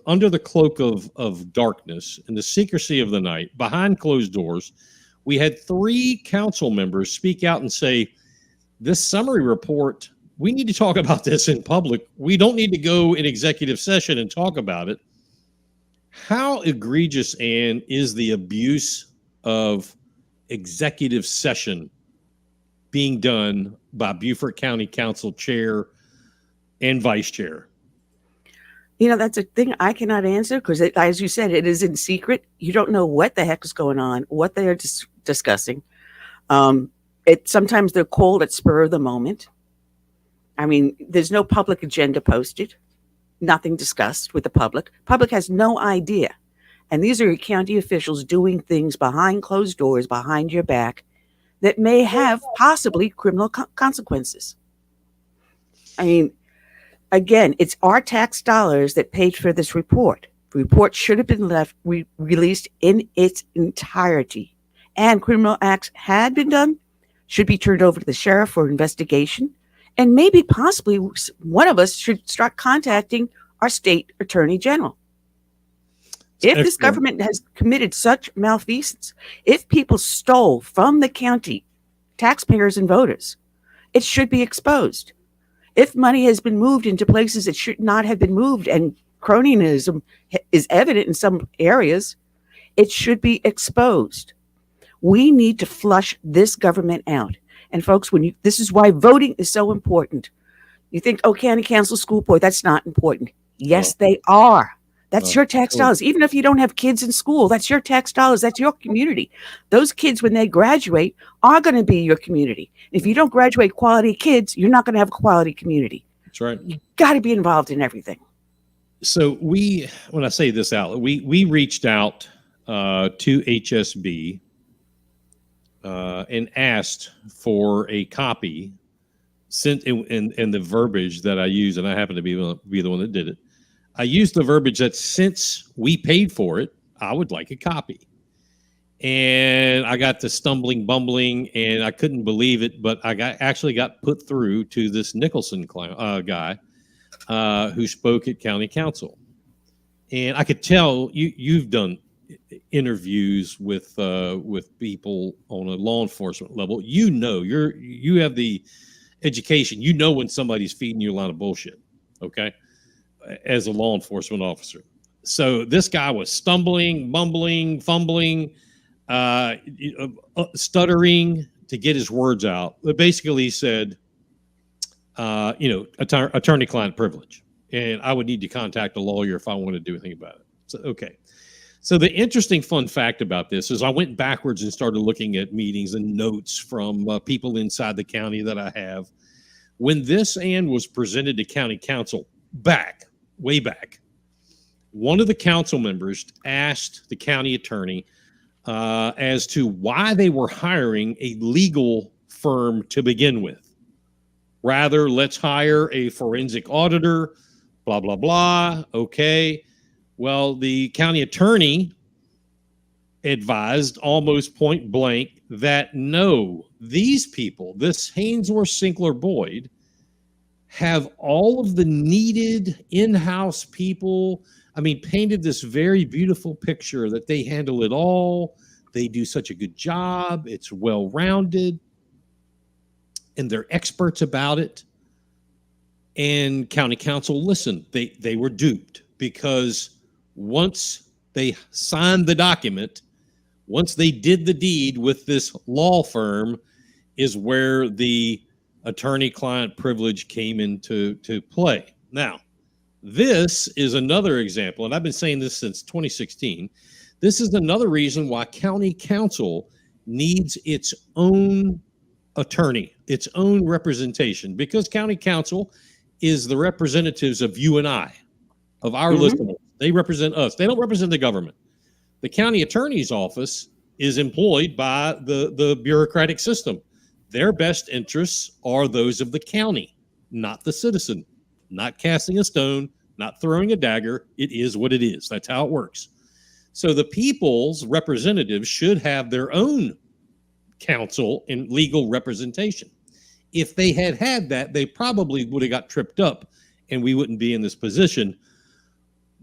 under the cloak of darkness and the secrecy of the night, behind closed doors. We had 3 council members speak out and say, this summary report, we need to talk about this in public. We don't need to go in executive session and talk about it. How egregious, Ann, is the abuse of executive session being done by Beaufort County Council chair and vice chair? That's a thing I cannot answer because, as you said, it is in secret. You don't know what the heck is going on, what they are discussing. Sometimes they're called at spur of the moment. I mean, there's no public agenda posted, nothing discussed with the public. Public has no idea. And these are county officials doing things behind closed doors, behind your back, that may have possibly criminal consequences. I mean, again, it's our tax dollars that paid for this report. The report should have been released in its entirety. And criminal acts had been done, should be turned over to the sheriff for investigation. And maybe possibly one of us should start contacting our state attorney general. If this government has committed such malfeasance, if people stole from the county, taxpayers and voters, it should be exposed. If money has been moved into places it should not have been moved and cronyism is evident in some areas, it should be exposed. We need to flush this government out. And folks, this is why voting is so important. You think, county council, school board, that's not important. Yes, they are. That's your tax dollars. Even if you don't have kids in school, that's your tax dollars. That's your community. Those kids, when they graduate, are going to be your community. If you don't graduate quality kids, you're not going to have a quality community. That's right. You got to be involved in everything. So when I say this out, we reached out to HSB and asked for a copy sent in the verbiage that I use, and I happen to be the one that did it. I used the verbiage that since we paid for it, I would like a copy. And I got the stumbling, bumbling, and I couldn't believe it, but I actually got put through to this Nicholson guy who spoke at county council. And I could tell you've done interviews with people on a law enforcement level. You know, you have the education. You know when somebody's feeding you a lot of bullshit, okay, as a law enforcement officer. So this guy was stumbling, mumbling, fumbling, stuttering to get his words out. But basically, he said, attorney-client privilege, and I would need to contact a lawyer if I want to do anything about it. So, okay. So the interesting fun fact about this is I went backwards and started looking at meetings and notes from people inside the county that I have. When this was presented to county council way back, one of the council members asked the county attorney as to why they were hiring a legal firm to begin with. Rather, let's hire a forensic auditor, blah, blah, blah. Okay. Well, the county attorney advised almost point blank that no, these people, this Hainsworth, Sinkler, Boyd, have all of the needed in-house people. I mean, painted this very beautiful picture that they handle it all. They do such a good job. It's well-rounded, and they're experts about it. And county council listened. They were duped, because once they signed the document, once they did the deed with this law firm, is where the attorney-client privilege came into play. Now, this is another example, and I've been saying this since 2016. This is another reason why county council needs its own attorney, its own representation, because county council is the representatives of you and I, of our listeners. They represent us. They don't represent the government. The county attorney's office is employed by the bureaucratic system. Their best interests are those of the county, not the citizen, not casting a stone, not throwing a dagger. It is what it is. That's how it works. So the people's representatives should have their own counsel and legal representation. If they had that, they probably would have got tripped up and we wouldn't be in this position.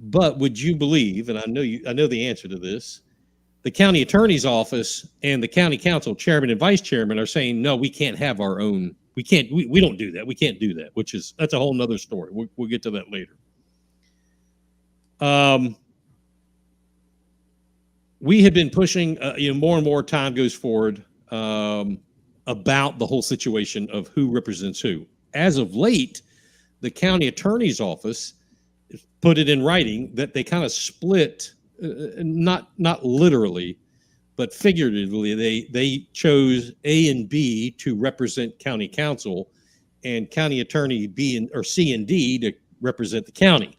But would you believe, and I know the answer to this, the county attorney's office and the county council chairman and vice chairman are saying, no, we can't have our own. We don't do that. We can't do that, that's a whole nother story. We'll get to that later. We have been pushing, more and more time goes forward about the whole situation of who represents who. As of late, the county attorney's office put it in writing that they kind of split, not literally, but figuratively. They chose A and B to represent county council, and county attorney B or C and D to represent the county,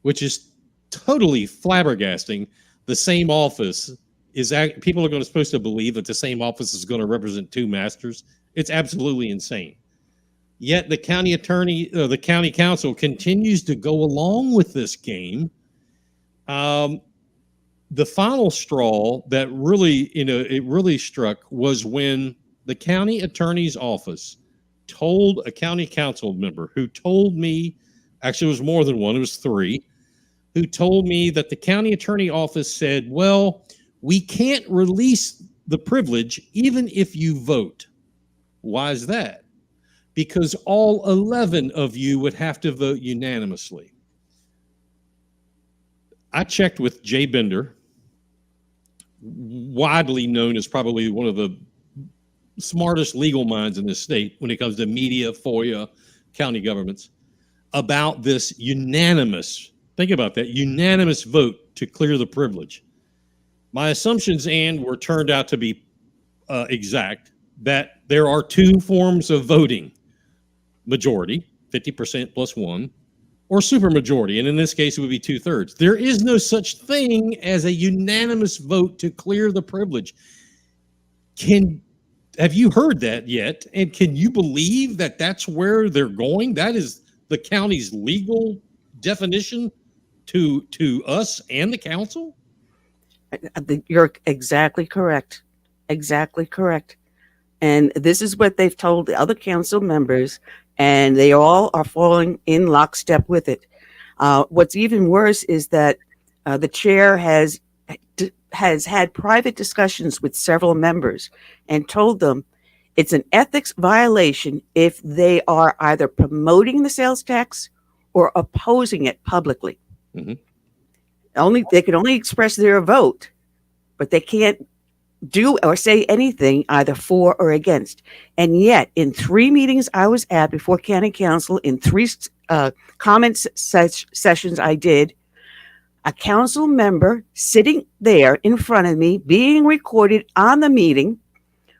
which is totally flabbergasting. The same office people are supposed to believe that the same office is going to represent two masters. It's absolutely insane. Yet the county attorney, the county council continues to go along with this game. The final straw that really struck was when the county attorney's office told a county council member who told me, actually it was more than one, it was three, who told me that the county attorney office said, well, we can't release the privilege even if you vote. Why is that? Because all 11 of you would have to vote unanimously. I checked with Jay Bender, widely known as probably one of the smartest legal minds in this state when it comes to media, FOIA, county governments, about this unanimous, think about that, unanimous vote to clear the privilege. My assumptions, were turned out to be exact, that there are two forms of voting. Majority, 50% plus one, or supermajority. And in this case, it would be 2/3. There is no such thing as a unanimous vote to clear the privilege. Have you heard that yet? And can you believe that that's where they're going? That is the county's legal definition to us and the council? You're exactly correct. Exactly correct. And this is what they've told the other council members, and they all are falling in lockstep with it. What's even worse is that the chair has had private discussions with several members and told them it's an ethics violation if they are either promoting the sales tax or opposing it publicly. Mm-hmm. They can only express their vote, but they can't do or say anything either for or against. And yet, in 3 meetings I was at before county council, in 3 comment sessions I did, a council member sitting there in front of me, being recorded on the meeting,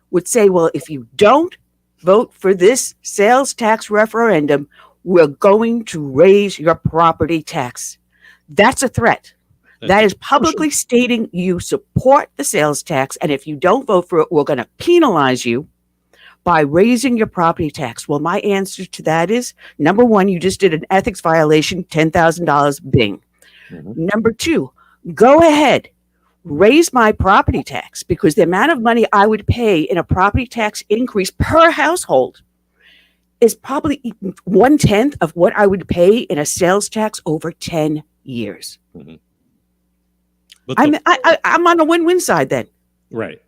would say, well, if you don't vote for this sales tax referendum, we're going to raise your property tax. That's a threat. That is publicly stating you support the sales tax, and if you don't vote for it, we're going to penalize you by raising your property tax. Well, my answer to that is, number one, you just did an ethics violation, $10,000, bing. Mm-hmm. Number two, go ahead, raise my property tax, because the amount of money I would pay in a property tax increase per household is probably 1/10 of what I would pay in a sales tax over 10 years. Mm-hmm. I'm on a win-win side then. Right.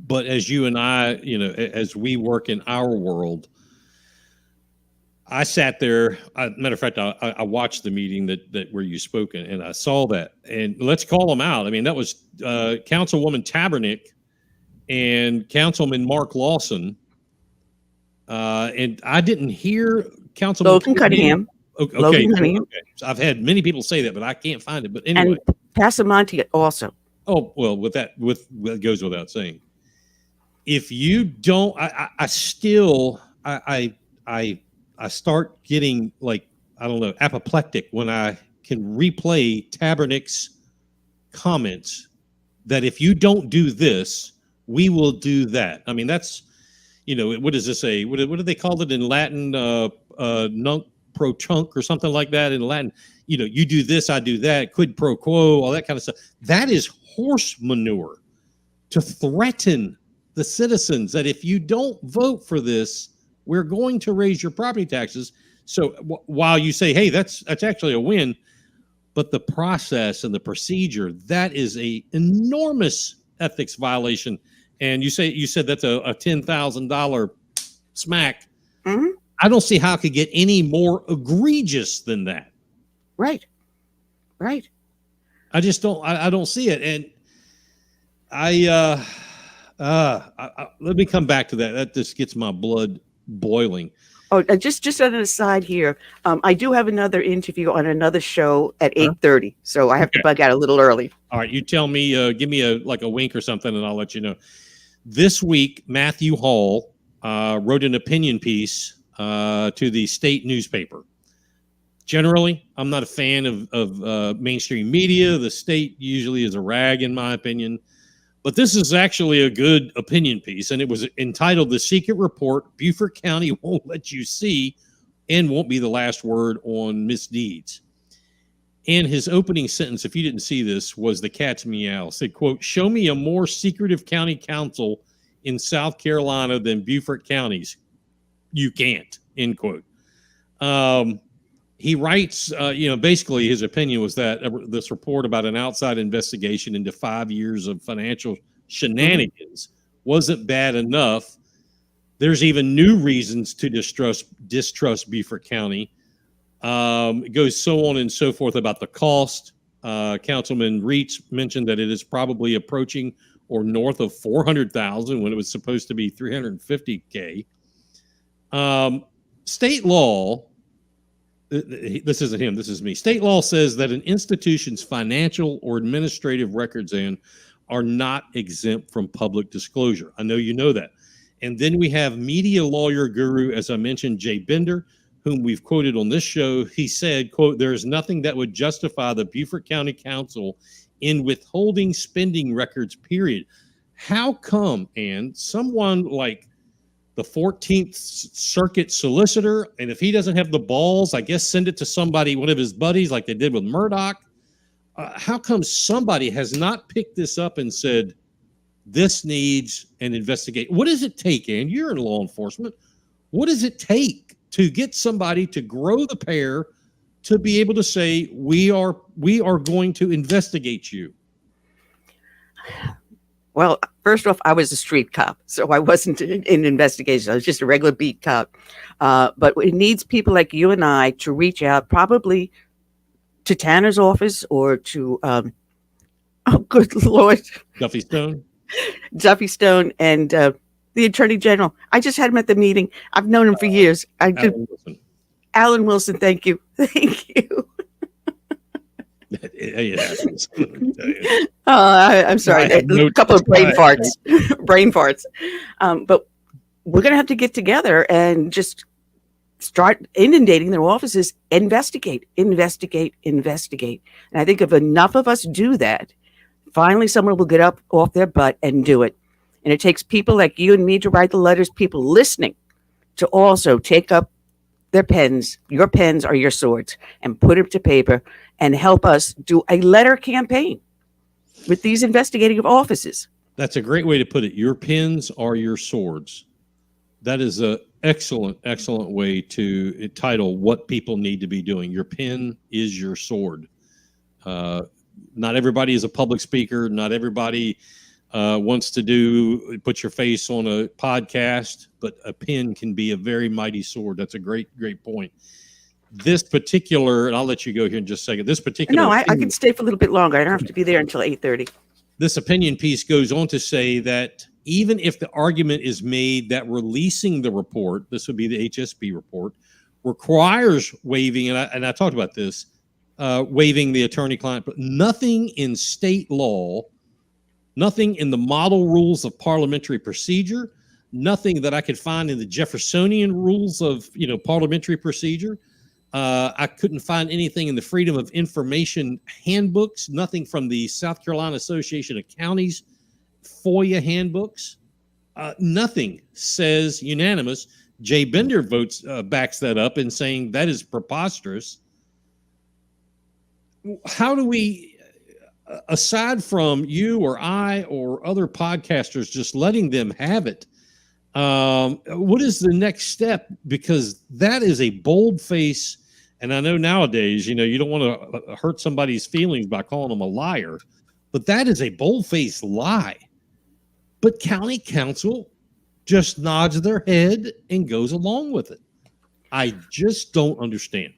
But as you and I, as we work in our world, I sat there. Matter of fact, I watched the meeting that where you spoke, and I saw that. And let's call them out. I mean, that was Councilwoman Tabernick and Councilman Mark Lawson. And I didn't hear Councilman Logan Cunningham. Okay. So I've had many people say that, but I can't find it. But anyway, and Passamonte also. Oh well, that goes without saying. If you don't, I start getting apoplectic when I can replay Tabernick's comments that if you don't do this, we will do that. I mean, that's, what does this say? What do they call it in Latin? Nunc pro tunc or something like that in Latin. You do this, I do that, quid pro quo, all that kind of stuff. That is horse manure to threaten the citizens that if you don't vote for this, we're going to raise your property taxes. So while you say, hey, that's actually a win, but the process and the procedure, that is a enormous ethics violation. And you said that's a $10,000 smack. Mm-hmm. I don't see how it could get any more egregious than that. Right. I just don't. I don't see it. And let me come back to that. That just gets my blood boiling. Oh, just on an aside here, I do have another interview on another show at 8:30, so I have to bug out a little early. All right, you tell me, give me a wink or something, and I'll let you know. This week, Matthew Hall wrote an opinion piece to the state newspaper. Generally, I'm not a fan of mainstream media. The state usually is a rag, in my opinion. But this is actually a good opinion piece, and it was entitled "The Secret Report: Beaufort County Won't Let You See and Won't Be the Last Word on Misdeeds." And his opening sentence, if you didn't see this, was the cat's meow. It said, quote, "Show me a more secretive county council in South Carolina than Beaufort County's. You can't," end quote. He writes, basically his opinion was that this report about an outside investigation into 5 years of financial shenanigans wasn't bad enough. There's even new reasons to distrust Beaufort County. It goes so on and so forth about the cost. Councilman Reitz mentioned that it is probably approaching or north of $400,000 when it was supposed to be $350K. State law, this isn't him, this is me. State law says that an institution's financial or administrative records are not exempt from public disclosure. I know you know that. And then we have media lawyer guru, as I mentioned, Jay Bender, whom we've quoted on this show, he said, quote, "There is nothing that would justify the Beaufort County Council in withholding spending records, period." How come, and someone like the 14th Circuit solicitor, and if he doesn't have the balls, I guess send it to somebody, one of his buddies, like they did with Murdoch. How come somebody has not picked this up and said, this needs an investigation? What does it take, and you're in law enforcement, what does it take to get somebody to grow the pair to be able to say, we are going to investigate you? Well, first off, I was a street cop, so I wasn't in investigation. I was just a regular beat cop. But it needs people like you and I to reach out, probably to Tanner's office or to, oh, good Lord, Duffy Stone and the Attorney General. I just had him at the meeting. I've known him for years. Alan Wilson, thank you. Thank you. It happens. I'm sorry. A couple of brain farts. But we're going to have to get together and just start inundating their offices. Investigate. And I think if enough of us do that, finally someone will get up off their butt and do it. And it takes people like you and me to write the letters, people listening to also take up their pens, your pens are your swords, and put it to paper and help us do a letter campaign with these investigative offices. That's a great way to put it. Your pens are your swords. That is an excellent way to title what people need to be doing. Your pen is your sword. Not everybody is a public speaker. Not everybody wants to put your face on a podcast, but a pen can be a very mighty sword. That's a great point. This particular, and I'll let you go here in just a second. This particular, no, I can stay for a little bit longer. I don't have to be there until 8:30. This opinion piece goes on to say that even if the argument is made that releasing the report, this would be the HSB report, requires waiving, and I talked about this, waiving the attorney-client, but nothing in state law, nothing in the model rules of parliamentary procedure, nothing that I could find in the Jeffersonian rules of parliamentary procedure. I couldn't find anything in the Freedom of Information handbooks, nothing from the South Carolina Association of Counties FOIA handbooks. Nothing says unanimous. Jay Bender backs that up in saying that is preposterous. How do we, aside from you or I or other podcasters just letting them have it, what is the next step? Because that is a bold face. And I know nowadays, you don't want to hurt somebody's feelings by calling them a liar, but that is a bold-faced lie. But county council just nods their head and goes along with it. I just don't understand.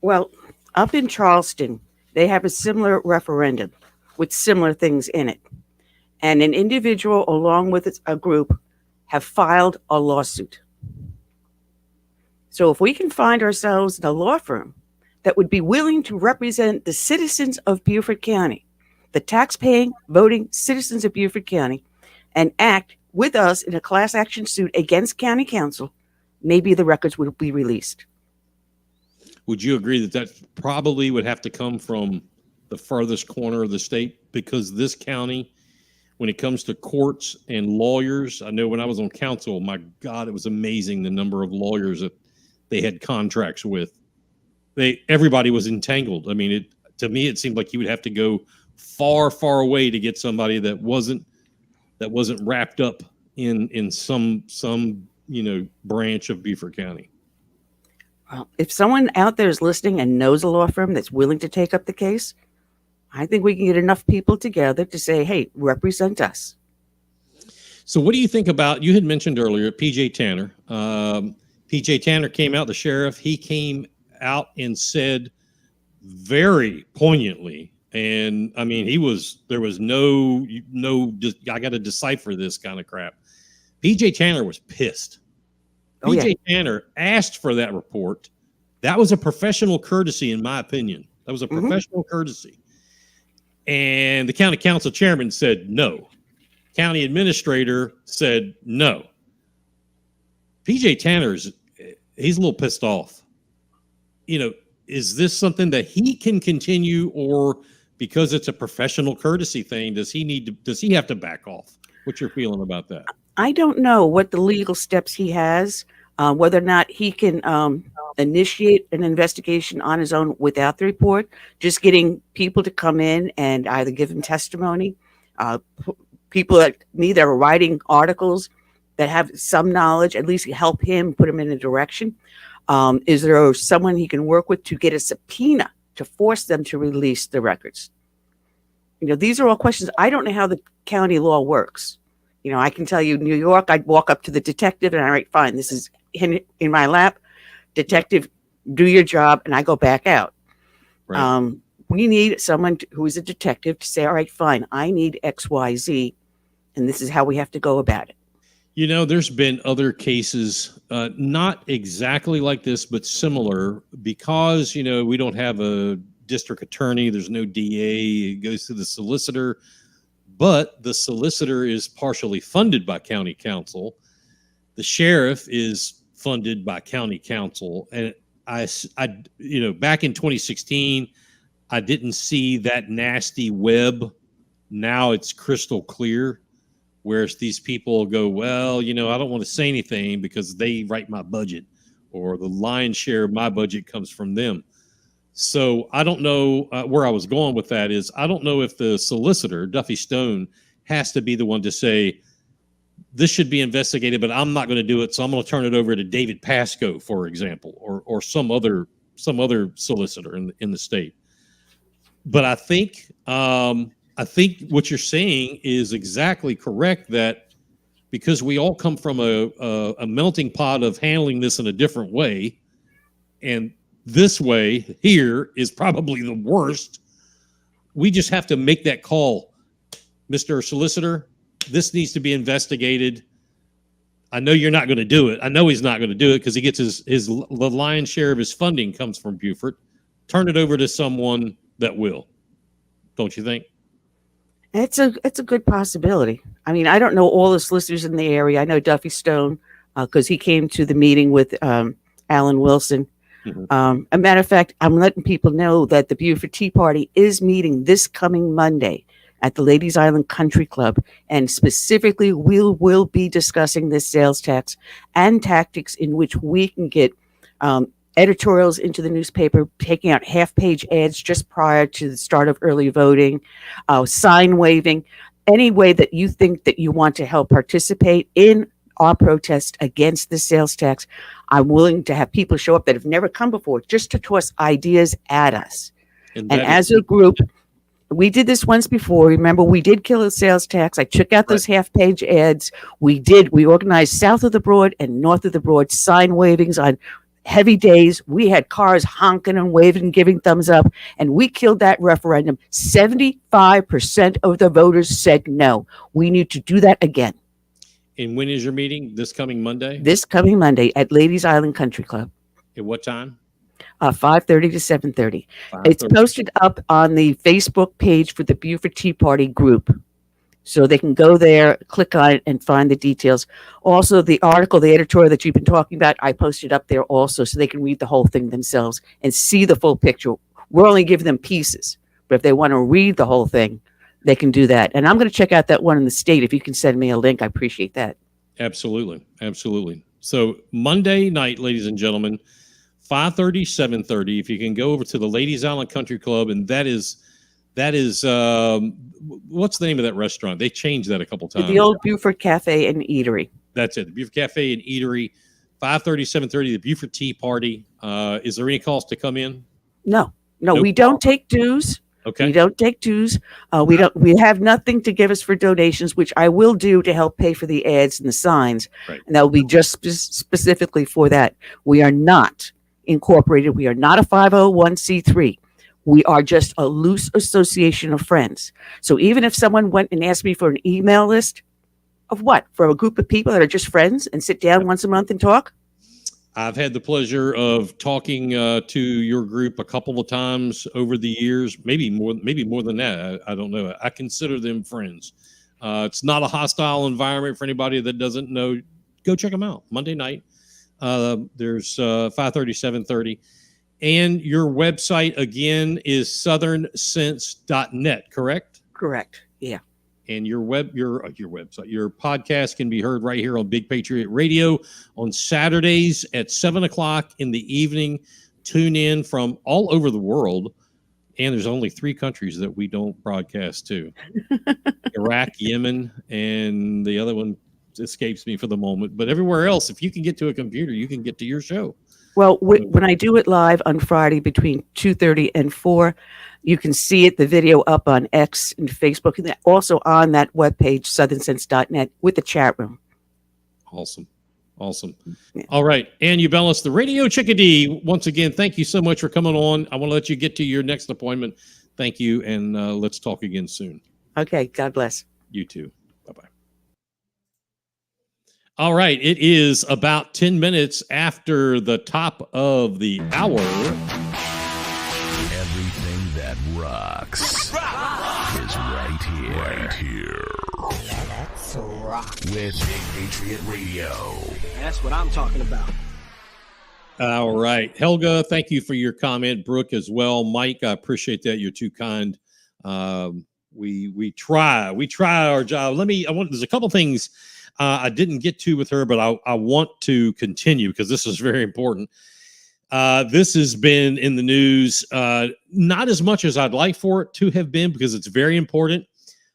Well, up in Charleston, they have a similar referendum with similar things in it. And an individual, along with a group, have filed a lawsuit. So if we can find ourselves in a law firm that would be willing to represent the citizens of Beaufort County, the tax-paying, voting citizens of Beaufort County, and act with us in a class action suit against county council, maybe the records would be released. Would you agree that probably would have to come from the farthest corner of the state? Because this county, when it comes to courts and lawyers, I know when I was on council, my God, it was amazing the number of lawyers that they had contracts with. Everybody was entangled. I mean, to me, it seemed like you would have to go far, far away to get somebody that wasn't wrapped up in some branch of Beaufort County. Well, if someone out there is listening and knows a law firm that's willing to take up the case, I think we can get enough people together to say, hey, represent us. So what do you think about, you had mentioned earlier, P.J. Tanner. P.J. Tanner came out, the sheriff. He came out and said very poignantly, and I mean, there was no, I got to decipher this kind of crap. P.J. Tanner was pissed. Oh, P.J. Tanner asked for that report. That was a professional courtesy, in my opinion. That was a professional courtesy. And the county council chairman said no. County administrator said no. P.J. Tanner's he's a little pissed off. Is this something that he can continue, or because it's a professional courtesy thing, does he have to back off? What's your feeling about that? I don't know what the legal steps he has, whether or not he can initiate an investigation on his own without the report, just getting people to come in and either give him testimony, people that need are writing articles that have some knowledge, at least help him, put him in a direction. Is there someone he can work with to get a subpoena to force them to release the records? These are all questions. I don't know how the county law works. I can tell you, New York, I'd walk up to the detective and I write, fine, this is in my lap. Detective, do your job, and I go back out. Right. We need someone who is a detective to say, all right, fine, I need X, Y, Z, and this is how we have to go about it. There's been other cases, not exactly like this, but similar, because, we don't have a district attorney. There's no DA. It goes to the solicitor, but the solicitor is partially funded by county council. The sheriff is funded by county council. And I back in 2016, I didn't see that nasty web. Now it's crystal clear. Whereas these people go, well, I don't want to say anything because they write my budget, or the lion's share of my budget comes from them. So I don't know where I was going with that is I don't know if the solicitor, Duffy Stone, has to be the one to say, this should be investigated, but I'm not going to do it. So I'm going to turn it over to David Pasco, for example, or some other solicitor in the state. But I think what you're saying is exactly correct, that because we all come from a melting pot of handling this in a different way, and this way here is probably the worst, we just have to make that call. Mr. Solicitor, this needs to be investigated. I know you're not going to do it. I know he's not going to do it because he gets the lion's share of his funding comes from Beaufort. Turn it over to someone that will. Don't you think? It's a good possibility. I mean, I don't know all the solicitors in the area. I know Duffy Stone because he came to the meeting with Alan Wilson. Mm-hmm. A matter of fact, I'm letting people know that the Beaufort Tea Party is meeting this coming Monday at the Ladies Island Country Club, and specifically we will be discussing this sales tax and tactics in which we can get editorials into the newspaper, taking out half-page ads just prior to the start of early voting, sign waving, any way that you think that you want to help participate in our protest against the sales tax. I'm willing to have people show up that have never come before just to toss ideas at us. And as a group, we did this once before. Remember, we did kill the sales tax. I took out those half-page ads. We organized south of the Broad and north of the Broad sign wavings on heavy days. We had cars honking and waving, giving thumbs up, and we killed that referendum. 75% of the voters said no. We need to do that again. And when is your meeting? This coming Monday? This coming Monday at Ladies Island Country Club. At what time? 5:30 to 7:30. It's posted up on the Facebook page for the Beaufort Tea Party group. So they can go there, click on it, and find the details. Also, the article, the editorial that you've been talking about, I posted up there also so they can read the whole thing themselves and see the full picture. We're only giving them pieces, but if they want to read the whole thing, they can do that. And I'm going to check out that one in the state. If you can send me a link, I appreciate that. Absolutely. Absolutely. So Monday night, ladies and gentlemen, 5:30, 7:30, if you can go over to the Ladies Island Country Club, and that is what's the name of that restaurant? They changed that a couple times. The old Beaufort Cafe and Eatery. That's it. The Beaufort Cafe and Eatery, 5:30, 7:30, the Beaufort Tea Party. Is there any cost to come in? No, we don't take dues. Okay. We don't take dues. We have nothing to give us for donations, which I will do to help pay for the ads and the signs. Right. And that will be just specifically for that. We are not incorporated. We are not a 501c3. We are just a loose association of friends. So even if someone went and asked me for an email list of what? For a group of people that are just friends and sit down once a month and talk? I've had the pleasure of talking to your group a couple of times over the years, maybe more than that. I don't know. I consider them friends. It's not a hostile environment for anybody that doesn't know. Go check them out Monday night. There's 5:30, 7:30. And your website, again, is southernsense.net, correct? Correct. Yeah. And your website, your podcast can be heard right here on Big Patriot Radio on Saturdays at 7 o'clock in the evening. Tune in from all over the world. And there's only 3 countries that we don't broadcast to. Iraq, Yemen, and the other one escapes me for the moment. But everywhere else, if you can get to a computer, you can get to your show. Well, when I do it live on Friday between 2:30 and 4, you can see it, the video up on X and Facebook, and also on that webpage, southernsense.net, with the chat room. Awesome. Yeah. All right. And Ubelis, the Radio Chick A Dee, once again, thank you so much for coming on. I want to let you get to your next appointment. Thank you, and let's talk again soon. Okay. God bless. You too. Bye-bye. All right. It is about 10 minutes after the top of the hour. Everything that rocks is right here. Right here. Let's rock. With Big Patriot Radio. That's what I'm talking about. All right. Helga, thank you for your comment. Brooke as well. Mike, I appreciate that. You're too kind. We try our job. There's a couple things I didn't get to with her, but I want to continue because this is very important. This has been in the news, not as much as I'd like for it to have been because it's very important.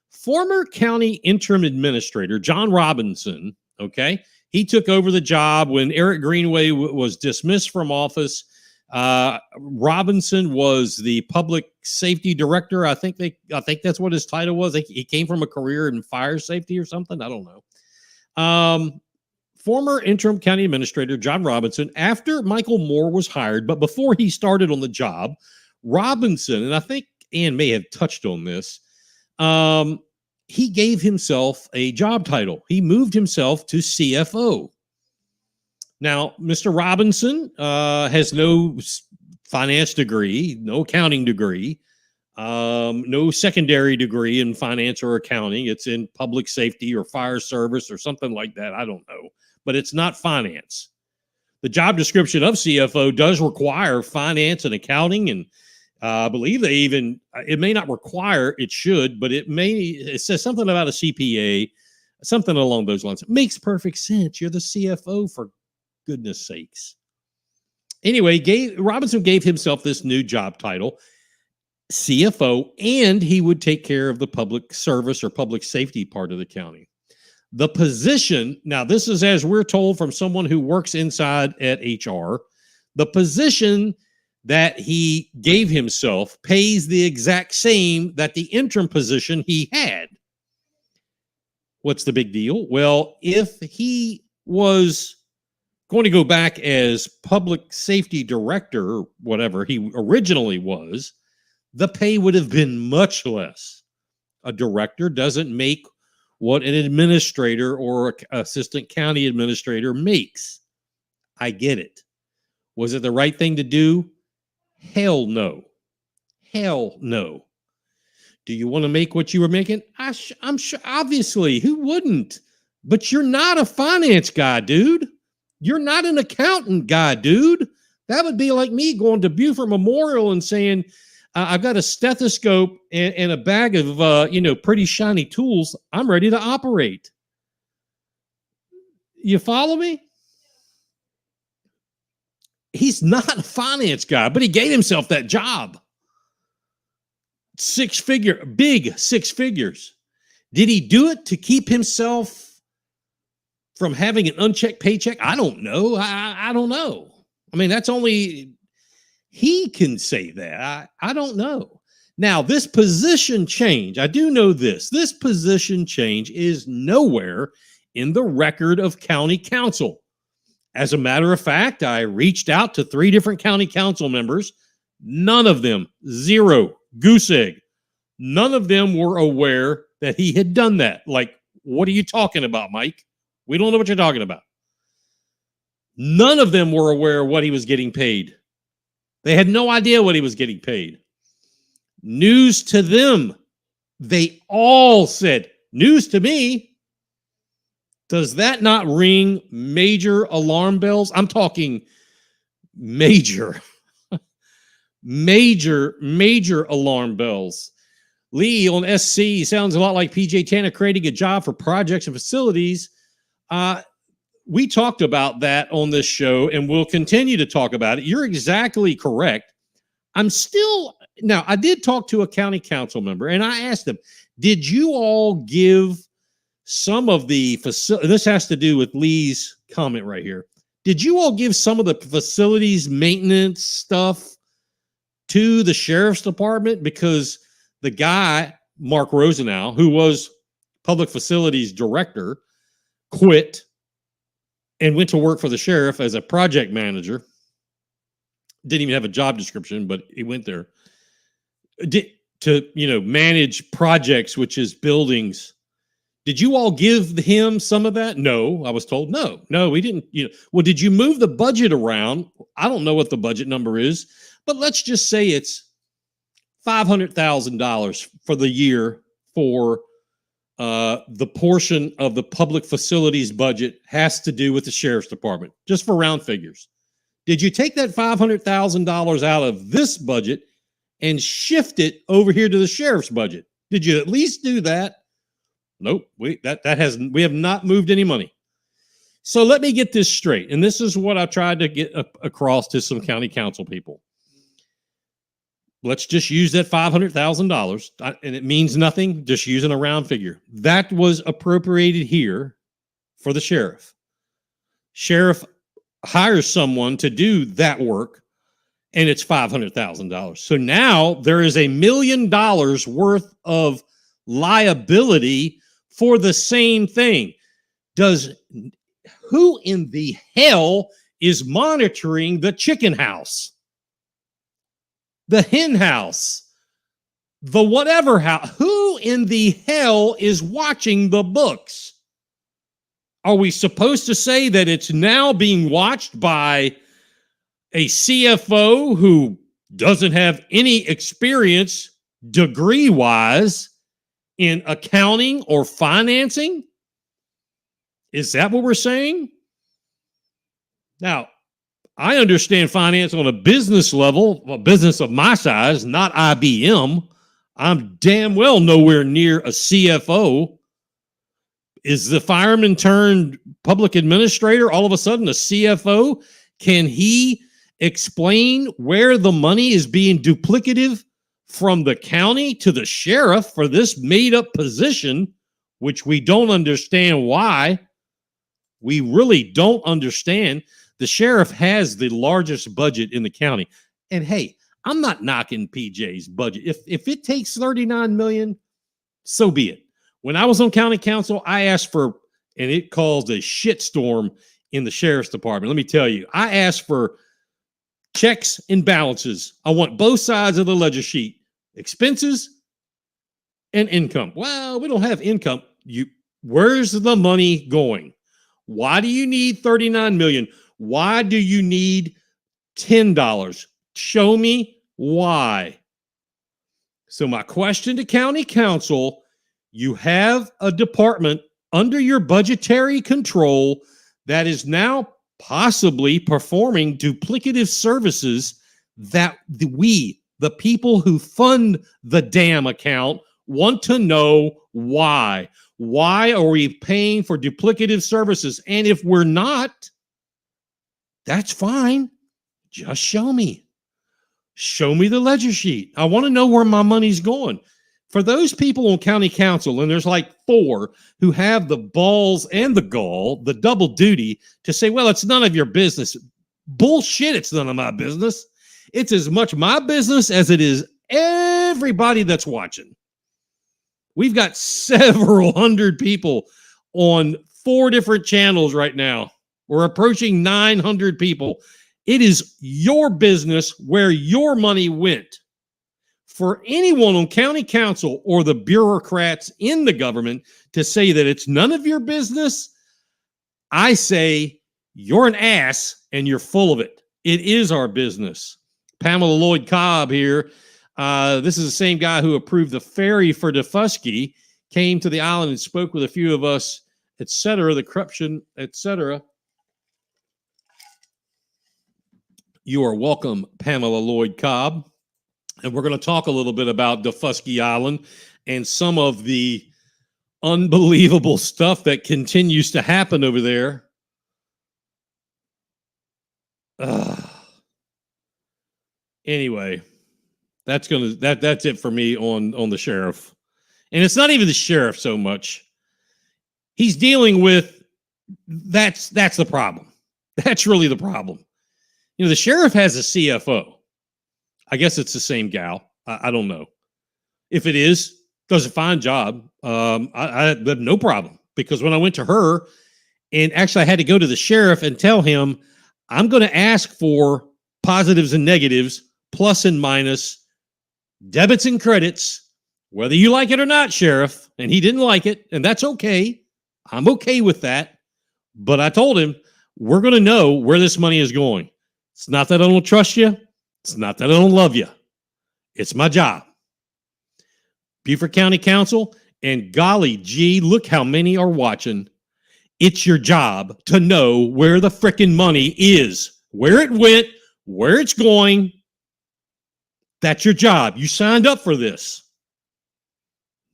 Former county interim administrator John Robinson, okay, he took over the job when Eric Greenway was dismissed from office. Robinson was the public safety director. I think that's what his title was. He came from a career in fire safety or something. I don't know. Former interim county administrator John Robinson, after Michael Moore was hired, but before he started on the job, Robinson, and I think Ann may have touched on this, he gave himself a job title. He moved himself to CFO. Now, Mr. Robinson has no finance degree, no accounting degree, no secondary degree in finance or accounting. It's in public safety or fire service or something like that. I don't know, but it's not finance. The job description of CFO does require finance and accounting, and I believe it may not require, it should, but it says something about a CPA, something along those lines. It makes perfect sense. You're the CFO, for goodness sakes. Anyway, Robinson gave himself this new job title, CFO, and he would take care of the public service or public safety part of the county. The position, now this is as we're told from someone who works inside at HR, the position that he gave himself pays the exact same that the interim position he had. What's the big deal? Well, if he was going to go back as public safety director or whatever he originally was, the pay would have been much less. A director doesn't make what an administrator or assistant county administrator makes. I get it. Was it the right thing to do? Hell no. Hell no. Do you want to make what you were making? I'm sure, obviously, who wouldn't? But you're not a finance guy, dude. You're not an accountant guy, dude. That would be like me going to Beaufort Memorial and saying, I've got a stethoscope and a bag of, pretty shiny tools. I'm ready to operate. You follow me? He's not a finance guy, but he gave himself that job. Big six figures. Did he do it to keep himself from having an unchecked paycheck? I don't know. I don't know. I mean, that's only he can say that. I don't know. Now, this position change, I do know this. This position change is nowhere in the record of county council. As a matter of fact, I reached out to 3 different county council members. None of them, zero, goose egg. None of them were aware that he had done that. Like, what are you talking about, Mike? We don't know what you're talking about. None of them were aware of what he was getting paid. They had no idea what he was getting paid. News to them. They all said, news to me. Does that not ring major alarm bells? I'm talking major, major alarm bells. Lee on SC sounds a lot like PJ Tanner creating a job for projects and facilities. We talked about that on this show, and we'll continue to talk about it. You're exactly correct. Now, I did talk to a county council member, and I asked them, did you all give some of the facility, this has to do with Lee's comment right here. Did you all give some of the facilities maintenance stuff to the sheriff's department? Because the guy, Mark Rosenau, who was public facilities director, quit and went to work for the sheriff as a project manager. Didn't even have a job description, but he went there to manage projects, which is buildings. Did you all give him some of that? No, I was told no, we didn't. Well, did you move the budget around? I don't know what the budget number is, but let's just say it's $500,000 for the year for the portion of the public facilities budget has to do with the sheriff's department, just for round figures. Did you take that $500,000 out of this budget and shift it over here to the sheriff's budget? Did you at least do that? Nope. We have not moved any money. So let me get this straight. And this is what I tried to get across to some county council people. Let's just use that $500,000, and it means nothing, just using a round figure. That was appropriated here for the sheriff. Sheriff hires someone to do that work, and it's $500,000. So now there is $1 million worth of liability for the same thing. Who in the hell is monitoring the chicken house, the hen house, the whatever house? Who in the hell is watching the books? Are we supposed to say that it's now being watched by a CFO who doesn't have any experience degree-wise in accounting or financing? Is that what we're saying? Now, I understand finance on a business level, a business of my size, not IBM. I'm damn well nowhere near a CFO. Is the fireman turned public administrator all of a sudden a CFO? Can he explain where the money is being duplicative from the county to the sheriff for this made-up position, which we don't understand why? We really don't understand. The sheriff has the largest budget in the county. And hey, I'm not knocking PJ's budget. If it takes $39 million, so be it. When I was on county council, I asked for, and it caused a shitstorm in the sheriff's department. Let me tell you, I asked for checks and balances. I want both sides of the ledger sheet, expenses and income. Well, we don't have income. Where's the money going? Why do you need $39 million? Why do you need $10? Show me why. So my question to county council, you have a department under your budgetary control that is now possibly performing duplicative services that the people who fund the damn account want to know why. Why are we paying for duplicative services? And if we're not, that's fine. Just show me. Show me the ledger sheet. I want to know where my money's going. For those people on county council, and there's like 4 who have the balls and the gall, the double duty to say, well, it's none of your business. Bullshit, it's none of my business. It's as much my business as it is everybody that's watching. We've got several hundred people on 4 different channels right now. We're approaching 900 people. It is your business where your money went. For anyone on county council or the bureaucrats in the government to say that it's none of your business, I say you're an ass and you're full of it. It is our business. Pamela Lloyd Cobb here. This is the same guy who approved the ferry for Daufuskie, came to the island and spoke with a few of us etc., the corruption, etc. You are welcome, Pamela Lloyd Cobb. And we're going to talk a little bit about Daufuskie Island and some of the unbelievable stuff that continues to happen over there. Anyway, that's it for me on the sheriff. And it's not even the sheriff so much. He's dealing with that's the problem. That's really the problem. You know, the sheriff has a CFO. I guess it's the same gal. I don't know. If it is, does a fine job. I have no problem, because when I went to her, and actually I had to go to the sheriff and tell him, I'm going to ask for positives and negatives, plus and minus, debits and credits, whether you like it or not, sheriff. And he didn't like it, and that's okay. I'm okay with that. But I told him, we're going to know where this money is going. It's not that I don't trust you. It's not that I don't love you. It's my job. Beaufort County Council, and golly gee, look how many are watching. It's your job to know where the frickin' money is, where it went, where it's going. That's your job. You signed up for this.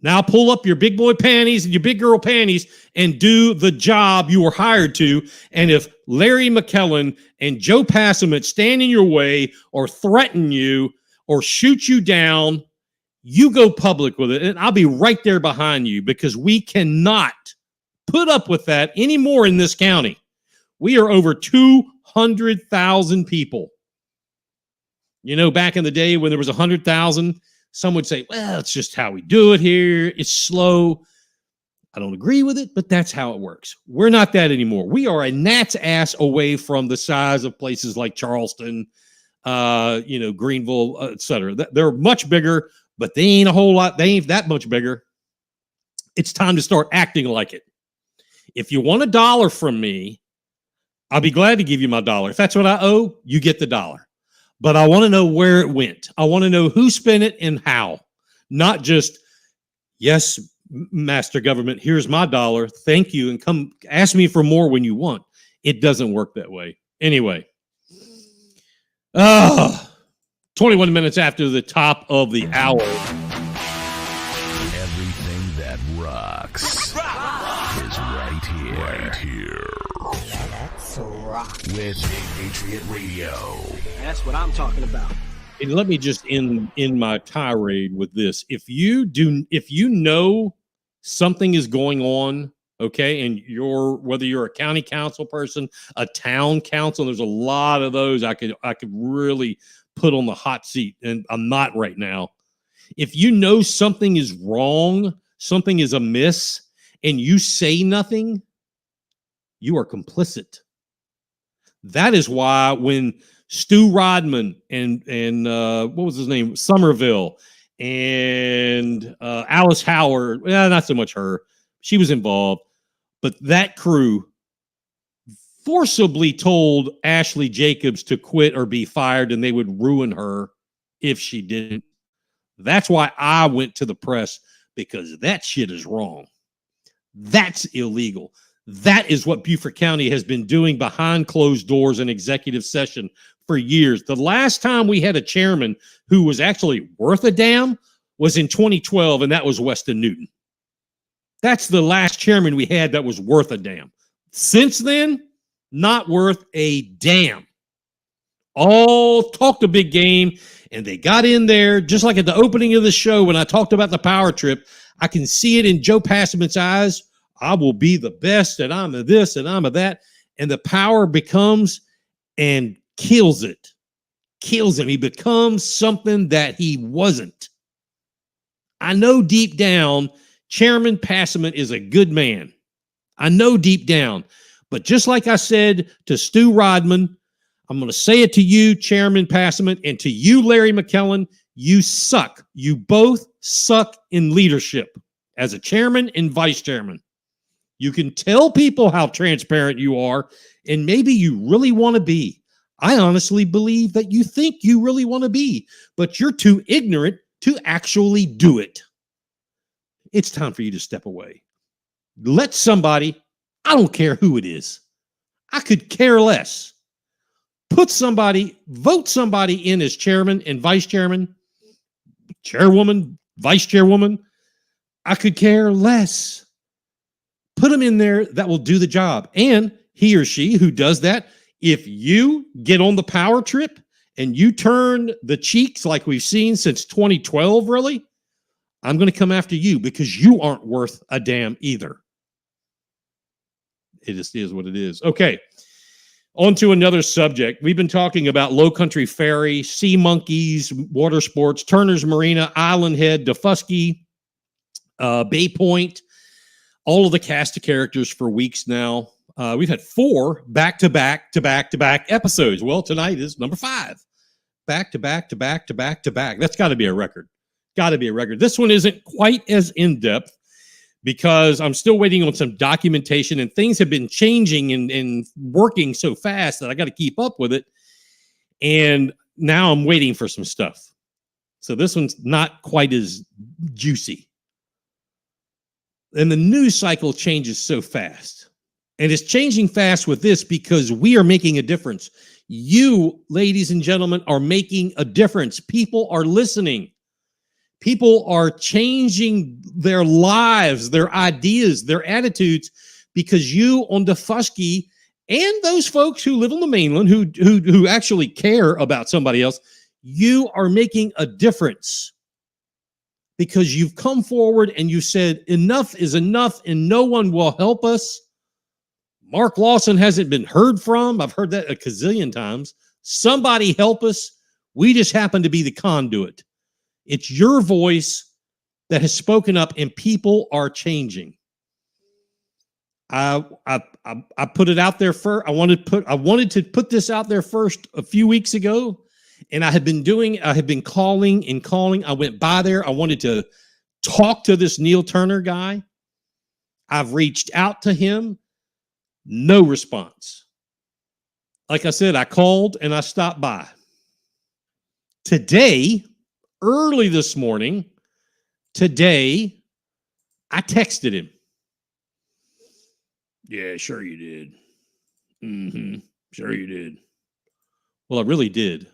Now pull up your big boy panties and your big girl panties and do the job you were hired to. And if Larry McKellen and Joe Passament stand in your way or threaten you or shoot you down, you go public with it. And I'll be right there behind you, because we cannot put up with that anymore in this county. We are over 200,000 people. You know, back in the day when there was 100,000, some would say, well, it's just how we do it here. It's slow. I don't agree with it, but that's how it works. We're not that anymore. We are a gnat's ass away from the size of places like Charleston, Greenville, et cetera. They're much bigger, but they ain't a whole lot. They ain't that much bigger. It's time to start acting like it. If you want $1 from me, I'll be glad to give you my $1. If that's what I owe, you get the $1. But I want to know where it went. I want to know who spent it and how. Not just, yes, master government, here's my $1. Thank you. And come ask me for more when you want. It doesn't work that way. Anyway. 21 minutes after the top of the hour. Everything that rocks is right here. Right here. Let's rock. With Big Patriot Radio. That's what I'm talking about. And let me just end my tirade with this. If you know something is going on, okay, and whether you're a county council person, a town council, there's a lot of those I could really put on the hot seat, and I'm not right now. If you know something is wrong, something is amiss, and you say nothing, you are complicit. That is why when Stu Rodman and what was his name? Somerville and Alice Howard, well, not so much her. She was involved. But that crew forcibly told Ashley Jacobs to quit or be fired, and they would ruin her if she didn't. That's why I went to the press, because that shit is wrong. That's illegal. That is what Beaufort County has been doing behind closed doors in executive session for years. The last time we had a chairman who was actually worth a damn was in 2012, and that was Weston Newton. That's the last chairman we had that was worth a damn. Since then, not worth a damn. All talked a big game, and they got in there, just like at the opening of the show when I talked about the power trip. I can see it in Joe Passament's eyes. I will be the best, and I'm a this, and I'm a that. And the power becomes and kills it. Kills him. He becomes something that he wasn't. I know deep down, Chairman Passament is a good man. I know deep down. But just like I said to Stu Rodman, I'm going to say it to you, Chairman Passament, and to you, Larry McKellen, you suck. You both suck in leadership as a chairman and vice chairman. You can tell people how transparent you are, and maybe you really want to be. I honestly believe that you think you really want to be, but you're too ignorant to actually do it. It's time for you to step away. Let somebody I don't care who it is. I could care less. Vote somebody in as chairman and vice chairman, chairwoman, vice chairwoman. I could care less. Put them in there that will do the job. And he or she who does that, if you get on the power trip and you turn the cheeks like we've seen since 2012, really, I'm going to come after you because you aren't worth a damn either. It just is what it is. Okay. On to another subject. We've been talking about Low Country Ferry, sea monkeys, water sports, Turner's Marina, Island Head, Daufuskie, Bay Point, all of the cast of characters for weeks now. We've had 4 back-to-back episodes. Well, tonight is number 5. Back-to-back. That's got to be a record. Got to be a record. This one isn't quite as in-depth because I'm still waiting on some documentation, and things have been changing and working so fast that I got to keep up with it. And now I'm waiting for some stuff. So this one's not quite as juicy. And the news cycle changes so fast. And it's changing fast with this because we are making a difference. You, ladies and gentlemen, are making a difference. People are listening. People are changing their lives, their ideas, their attitudes, because you on Daufuskie and those folks who live on the mainland who actually care about somebody else, you are making a difference because you've come forward and you said enough is enough and no one will help us. Mark Lawson hasn't been heard from. I've heard that a gazillion times. Somebody help us. We just happen to be the conduit. It's your voice that has spoken up, and people are changing. I put it out there first. I wanted to put this out there first a few weeks ago, and I have been calling and calling. I went by there. I wanted to talk to this Neil Turner guy. I've reached out to him. No response. Like I said, I called and I stopped by. Today, early this morning, I texted him. Yeah, sure you did. Sure you did. Well, I really did.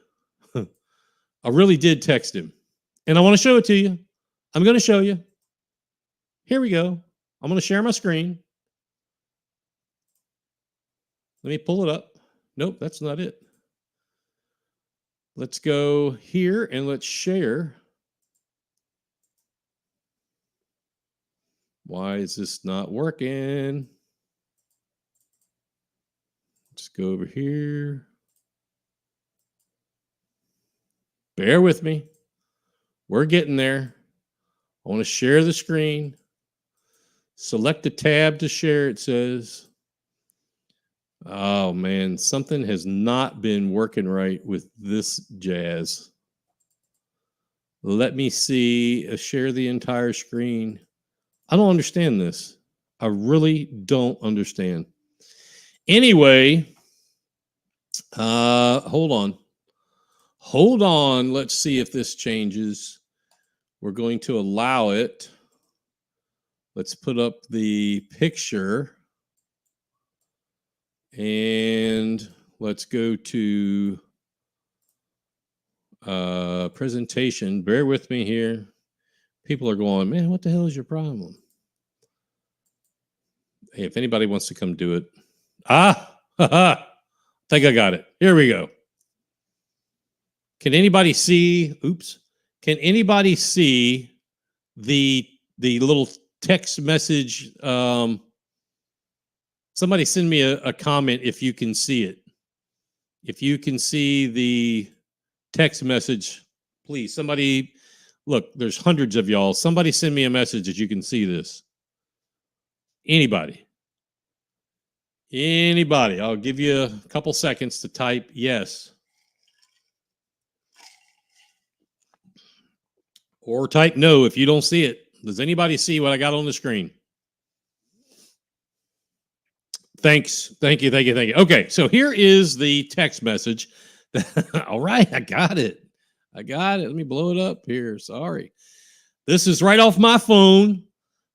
I really did text him. And I want to show it to you. I'm going to show you. Here we go. I'm going to share my screen. Let me pull it up. Nope, that's not it. Let's go here and let's share. Why is this not working? Let's go over here. Bear with me. We're getting there. I want to share the screen. Select the tab to share, it says. Oh, man, something has not been working right with this jazz. Let me see. Share the entire screen. I don't understand this. I really don't understand. Anyway, hold on. Hold on. Let's see if this changes. We're going to allow it. Let's put up the picture. And let's go to presentation. Bear with me here. People are going, man, what the hell is your problem? Hey, if anybody wants to come do it. I think I got it. Here we go. Can anybody see? Oops. Can anybody see the little text message? Somebody send me a comment if you can see it. If you can see the text message, please. Somebody, look, there's hundreds of y'all. Somebody send me a message that you can see this. Anybody. Anybody. I'll give you a couple seconds to type yes. Or type no if you don't see it. Does anybody see what I got on the screen? Thanks. Thank you. Okay, so here is the text message. All right, I got it. Let me blow it up here. Sorry. This is right off my phone.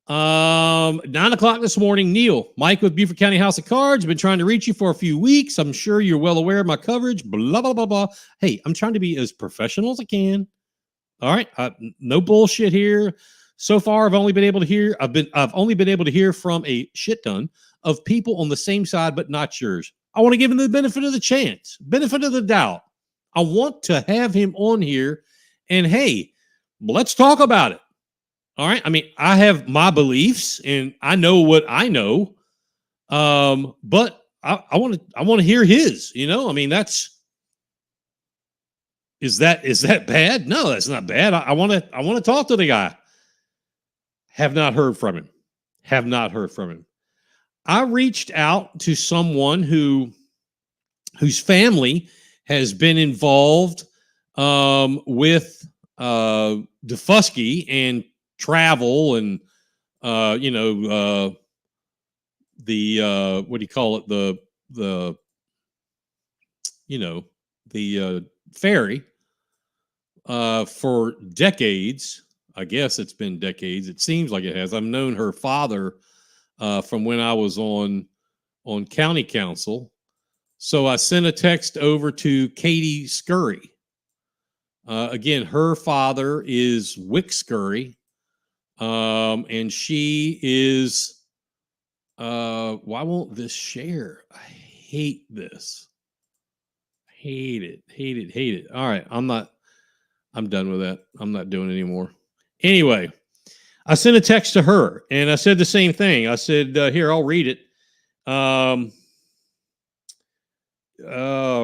9 o'clock this morning, Neil, Mike with Beaufort County House of Cards. Been trying to reach you for a few weeks. I'm sure you're well aware of my coverage. Blah, blah, blah, blah. Hey, I'm trying to be as professional as I can. All right. No bullshit here. So far, I've only been able to hear from a shit ton of people on the same side, but not yours. I want to give him the benefit of the doubt. I want to have him on here and hey, let's talk about it. All right. I mean, I have my beliefs and I know what I know. But I want to hear his, you know, I mean, is that bad? No, that's not bad. I want to talk to the guy. Have not heard from him. I reached out to someone whose family has been involved with Daufuskie and travel and what do you call it, the ferry for decades. I guess it's been decades. It seems like it has. I've known her father from when I was on county council. So I sent a text over to Katie Scurry. Again, her father is Wick Scurry. And she is, why won't this share? I hate this. Hate it. All right. I'm done with that. I'm not doing it anymore. Anyway, I sent a text to her and I said the same thing. I said, here, I'll read it. Oh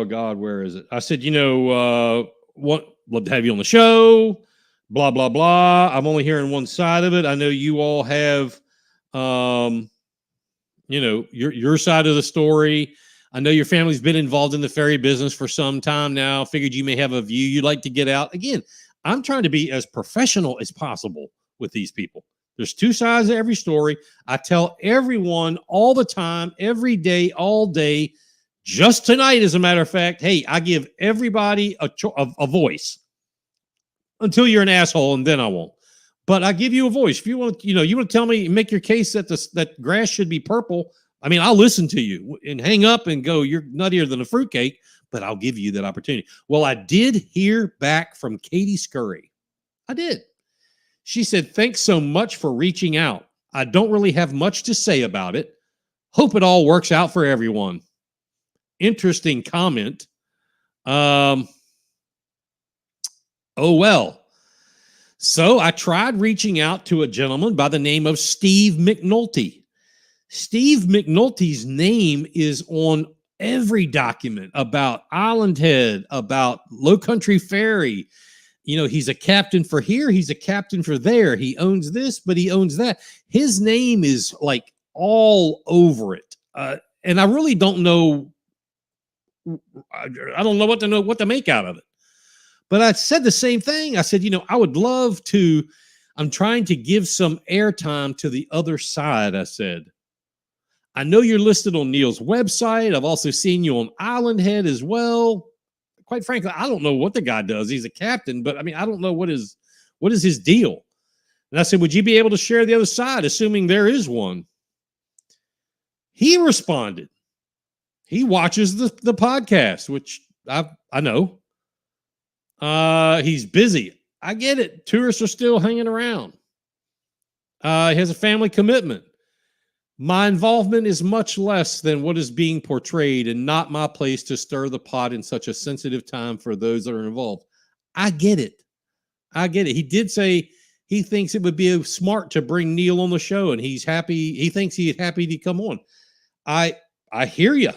God, where is it? I said, love to have you on the show. Blah, blah, blah. I'm only hearing one side of it. I know you all have, your side of the story. I know your family's been involved in the ferry business for some time now. Figured you may have a view you'd like to get out. Again, I'm trying to be as professional as possible with these people. There's two sides of every story. I tell everyone all the time, every day, all day. Just tonight, as a matter of fact, hey, I give everybody a voice. Until you're an asshole, and then I won't. But I give you a voice. If you want, you want to tell me, make your case that grass should be purple. I mean, I'll listen to you and hang up and go, you're nuttier than a fruitcake, but I'll give you that opportunity. Well, I did hear back from Katie Scurry. I did. She said, thanks so much for reaching out. I don't really have much to say about it. Hope it all works out for everyone. Interesting comment. Oh, well. So I tried reaching out to a gentleman by the name of Steve McNulty. Steve McNulty's name is on every document about Island Head, about Low Country Ferry. He's a captain for here. He's a captain for there. He owns this, but he owns that. His name is like all over it. And I really don't know. I don't know what to make out of it. But I said the same thing. I said, I would love to. I'm trying to give some airtime to the other side. I said, I know you're listed on Neil's website. I've also seen you on Island Head as well. Quite frankly, I don't know what the guy does. He's a captain, but I mean, I don't know what is his deal. And I said, would you be able to share the other side, assuming there is one? He responded. He watches the podcast, which I know. He's busy. I get it. Tourists are still hanging around. He has a family commitment. My involvement is much less than what is being portrayed and not my place to stir the pot in such a sensitive time for those that are involved. I get it. He did say he thinks it would be smart to bring Neil on the show, and he's happy. He thinks he's happy to come on. I hear you.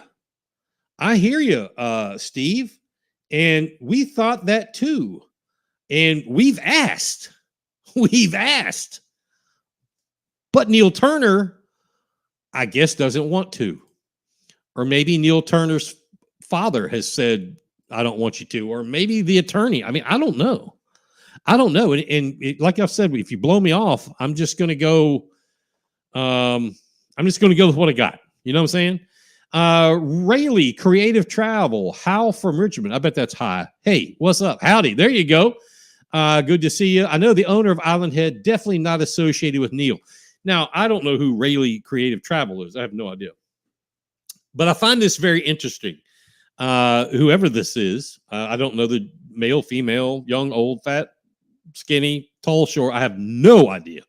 Steve. And we thought that too. And we've asked. But Neil Turner, I guess, doesn't want to. Or maybe Neil Turner's father has said, I don't want you to. Or maybe the attorney. I mean, I don't know. And like I've said, if you blow me off, I'm just going to go. I'm just going to go with what I got. You know what I'm saying? Rayleigh Creative Travel, Hal from Richmond. I bet that's high. Hey, what's up? Howdy. There you go. Good to see you. I know the owner of Island Head, definitely not associated with Neil. Now, I don't know who Rayleigh Creative Travel is. I have no idea. But I find this very interesting. Whoever this is, I don't know the male, female, young, old, fat, skinny, tall, short. I have no idea.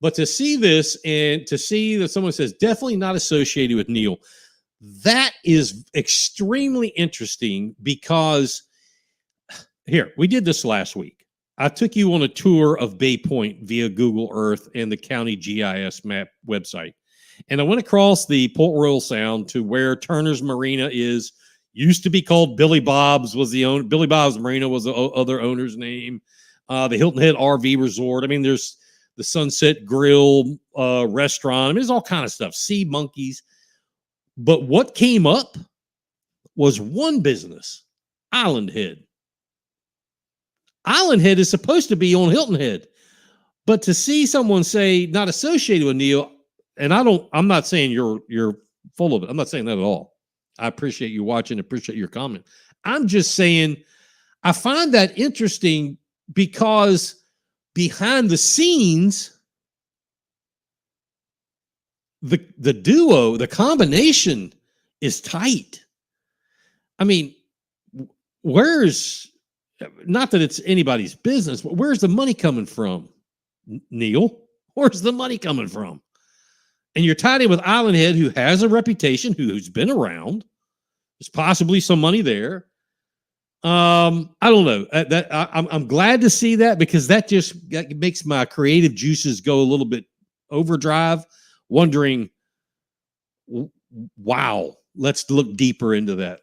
But to see this and to see that someone says definitely not associated with Neil, that is extremely interesting because here, we did this last week. I took you on a tour of Bay Point via Google Earth and the county GIS map website. And I went across the Port Royal Sound to where Turner's Marina is. Used to be called Billy Bob's was the owner. Billy Bob's Marina was the other owner's name. The Hilton Head RV Resort. I mean, there's the Sunset Grill restaurant. I mean, there's all kind of stuff. Sea Monkeys. But what came up was one business, Island Head. Island Head is supposed to be on Hilton Head. But to see someone say not associated with Neil, and I'm not saying you're full of it. I'm not saying that at all. I appreciate you watching, appreciate your comment. I'm just saying I find that interesting because behind the scenes, the duo, the combination is tight. I mean, not that it's anybody's business, but where's the money coming from, Neil? Where's the money coming from? And you're tied in with Island Head, who has a reputation, who's been around. There's possibly some money there. I don't know. I'm glad to see that because that makes my creative juices go a little bit overdrive, wondering, wow, let's look deeper into that.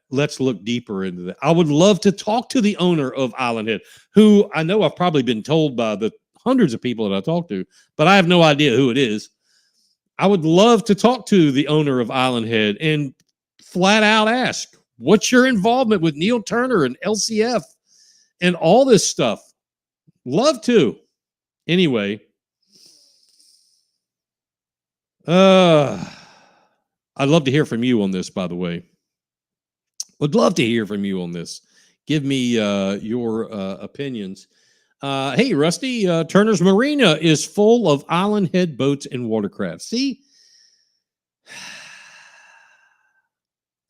I would love to talk to the owner of Island Head, who I know I've probably been told by the hundreds of people that I talk to, but I have no idea who it is. I would love to talk to the owner of Island Head and flat out ask, what's your involvement with Neil Turner and LCF and all this stuff? Love to. Anyway, I'd love to hear from you on this, by the way. Would love to hear from you on this. Give me your opinions. Hey, Rusty, Turner's Marina is full of Island Head boats and watercraft. See?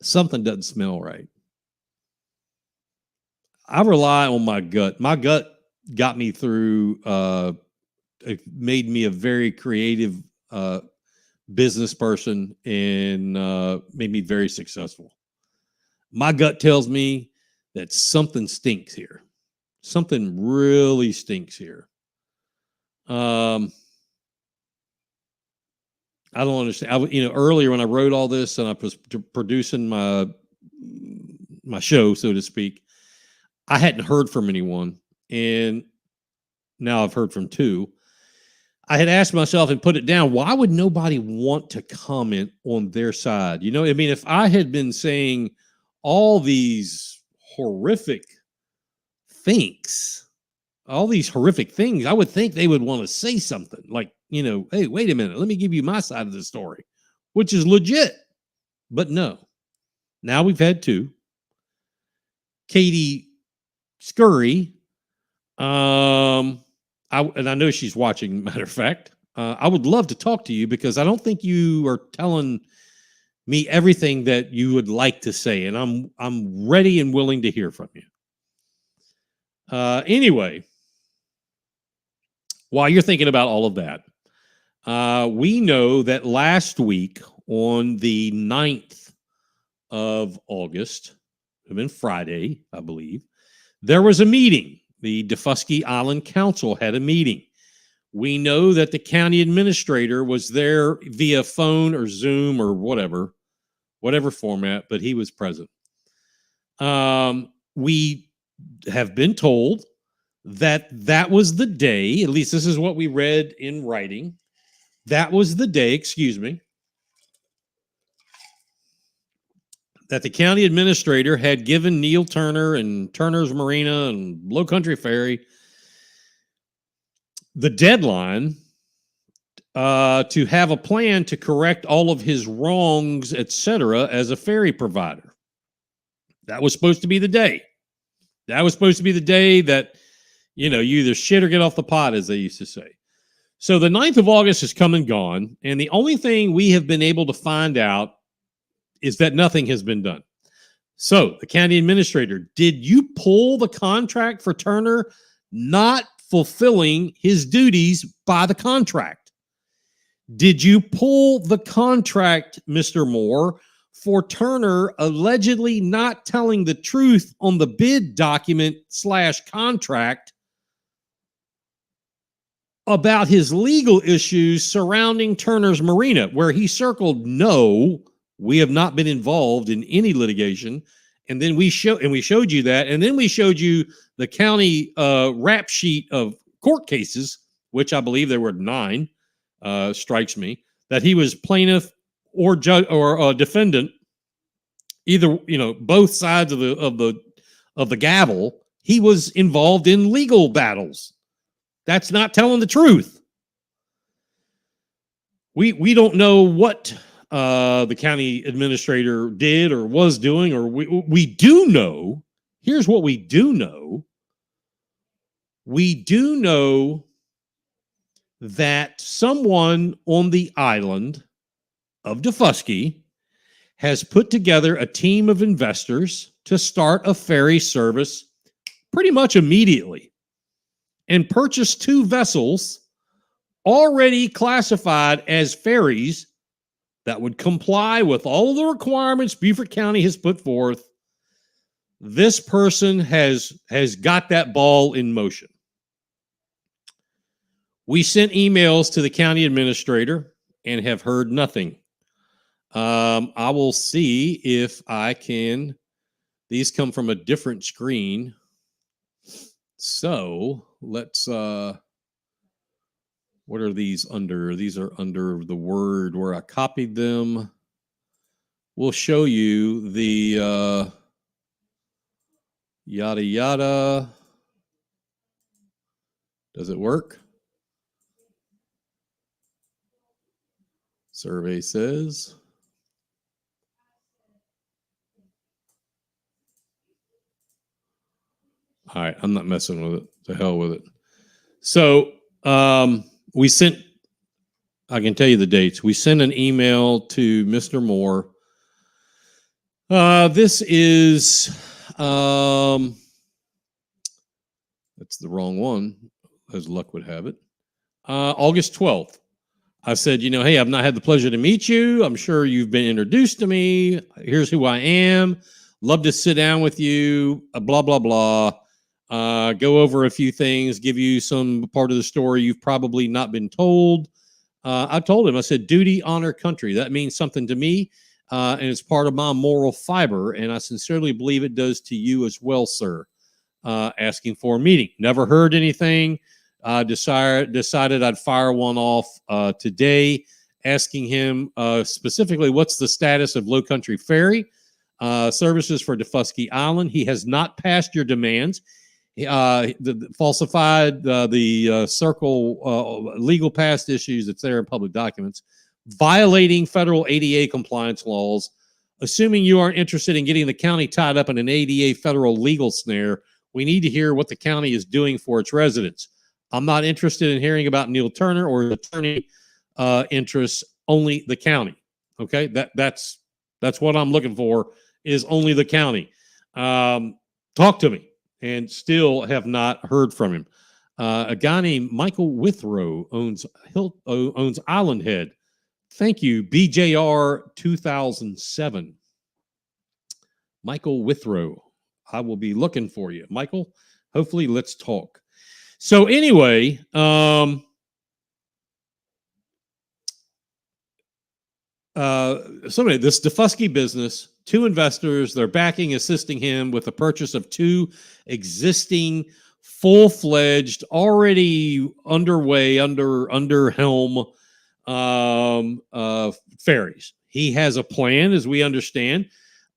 Something doesn't smell right. I rely on my gut. My gut got me through, it made me a very creative business person and made me very successful. My gut tells me that something stinks here. Something really stinks here. I don't understand. Earlier when I wrote all this and I was producing my show, so to speak, I hadn't heard from anyone, and now I've heard from two. I had asked myself and put it down, why would nobody want to comment on their side? If I had been saying all these horrific things, I would think they would want to say something like, hey, wait a minute, let me give you my side of the story, which is legit. But no, now we've had two. Katie Scurry, and I know she's watching, matter of fact. I would love to talk to you because I don't think you are telling me everything that you would like to say, and I'm ready and willing to hear from you. Anyway, while you're thinking about all of that, we know that last week on the 9th of August, it had been Friday, I believe, there was a meeting. The Daufuskie Island Council had a meeting. We know that the county administrator was there via phone or Zoom or whatever format, but he was present. We have been told that was the day, at least this is what we read in writing. That was the day, that the county administrator had given Neil Turner and Turner's Marina and Low Country Ferry the deadline to have a plan to correct all of his wrongs, etc., as a ferry provider. That was supposed to be the day. That was supposed to be the day that, you either shit or get off the pot, as they used to say. So the 9th of August has come and gone, and the only thing we have been able to find out is that nothing has been done. So the county administrator, did you pull the contract for Turner not fulfilling his duties by the contract? Did you pull the contract, Mr. Moore, for Turner allegedly not telling the truth on the bid document / contract about his legal issues surrounding Turner's Marina, where he circled, no, we have not been involved in any litigation. And then we showed you that. And then we showed you the county rap sheet of court cases, which I believe there were 9, strikes me, that he was plaintiff or judge or defendant, either, both sides of the gavel. He was involved in legal battles. That's not telling the truth. We don't know what the county administrator did or was doing, or we do know. Here's what we do know. We do know that someone on the island of Daufuskie has put together a team of investors to start a ferry service pretty much immediately and purchase 2 vessels already classified as ferries that would comply with all the requirements Beaufort County has put forth. This person has got that ball in motion. We sent emails to the county administrator and have heard nothing. I will see if I can. These come from a different screen. So let's, what are these under? These are under the Word where I copied them. We'll show you the yada yada. Does it work? Survey says. All right, I'm not messing with it. To hell with it. So we sent, I can tell you the dates. We sent an email to Mr. Moore. This is, that's the wrong one, as luck would have it. August 12th. I said, hey, I've not had the pleasure to meet you. I'm sure you've been introduced to me. Here's who I am. Love to sit down with you, blah, blah, blah. Go over a few things, give you some part of the story you've probably not been told. I told him, I said, duty, honor, country. That means something to me, and it's part of my moral fiber, and I sincerely believe it does to you as well, sir. Asking for a meeting. Never heard anything. Decided I'd fire one off today, asking him specifically what's the status of Low Country Ferry services for Daufuskie Island. He has not passed your demands. Falsified the circle legal past issues that's there in public documents, violating federal ADA compliance laws. Assuming you aren't interested in getting the county tied up in an ADA federal legal snare, we need to hear what the county is doing for its residents. I'm not interested in hearing about Neil Turner or his attorney interests, only the county. Okay, that's what I'm looking for, is only the county. Talk to me. And still have not heard from him. A guy named Michael Withrow owns Island Head. Thank you, BJR 2007. Michael Withrow. I will be looking for you, Michael. Hopefully, let's talk. So anyway, this Daufuskie business, 2 investors, they're backing, assisting him with the purchase of 2 existing full-fledged, already underway, under helm ferries. He has a plan, as we understand,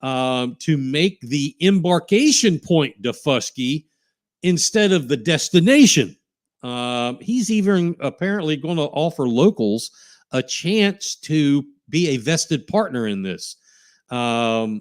to make the embarkation point Daufuskie instead of the destination. He's even apparently going to offer locals a chance to be a vested partner in this. Now,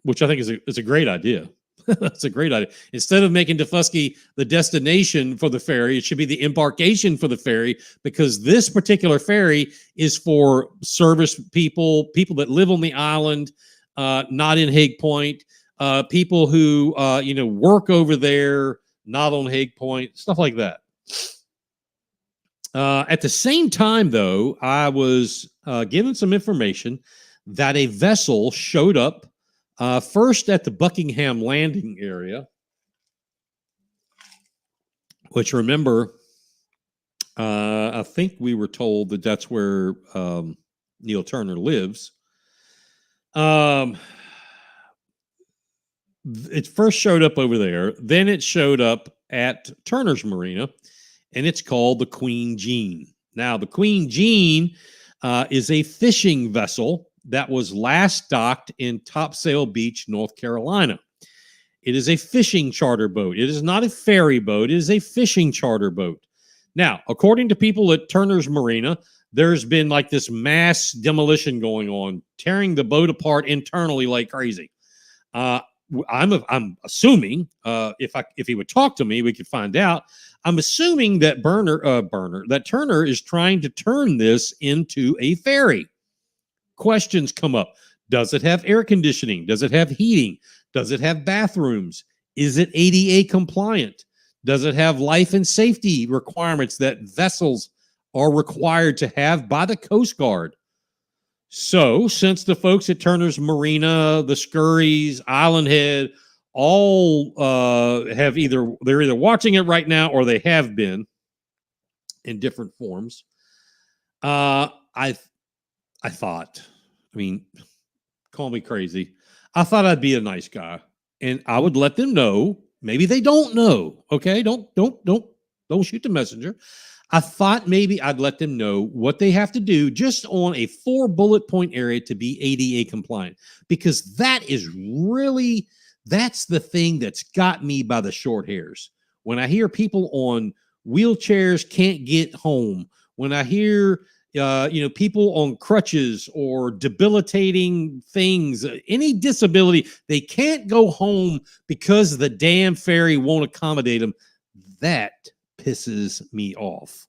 which I think is a great idea. That's a great idea. Instead of making Daufuskie the destination for the ferry, it should be the embarkation for the ferry, because this particular ferry is for service people, people that live on the island, not in Hague Point, people who work over there, not on Hague Point, stuff like that. At the same time, though, I was given some information that a vessel showed up first at the Buckingham Landing area, which, remember, I think we were told that that's where Neil Turner lives. It first showed up over there. Then it showed up at Turner's Marina, and it's called the Queen Jean. Now, the Queen Jean is a fishing vessel that was last docked in Topsail Beach, North Carolina. It is a fishing charter boat. It is not a ferry boat. It is a fishing charter boat. Now, according to people at Turner's Marina, there's been like this mass demolition going on, tearing the boat apart internally like crazy. I'm assuming if he would talk to me, we could find out. I'm assuming that that Turner is trying to turn this into a ferry. Questions come up. Does it have air conditioning? Does it have heating? Does it have bathrooms? Is it ADA compliant? Does it have life and safety requirements that vessels are required to have by the Coast Guard? So, since the folks at Turner's Marina, the Scurries, Island Head, all they're either watching it right now or they have been in different forms. I thought, call me crazy. I thought I'd be a nice guy, and I would let them know. Maybe they don't know. Okay, don't shoot the messenger. I thought maybe I'd let them know what they have to do just on a 4 bullet point area to be ADA compliant, because that's the thing that's got me by the short hairs. When I hear people on wheelchairs can't get home, when I hear people on crutches or debilitating things, any disability, they can't go home because the damn ferry won't accommodate them, that pisses me off.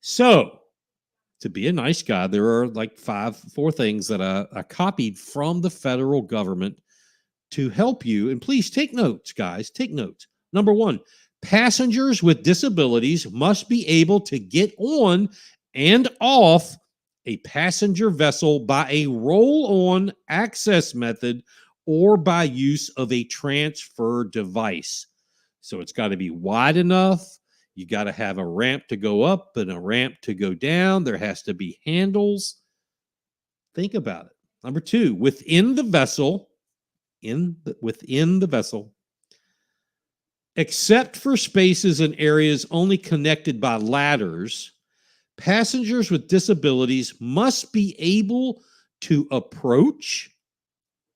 So, to be a nice guy, there are like 4 things that I copied from the federal government to help you. And please take notes, guys. Take notes. Number 1, passengers with disabilities must be able to get on and off a passenger vessel by a roll-on access method or by use of a transfer device. So it's got to be wide enough. You got to have a ramp to go up and a ramp to go down. There has to be handles. Think about it. Number 2, within the vessel, except for spaces and areas only connected by ladders, passengers with disabilities must be able to approach,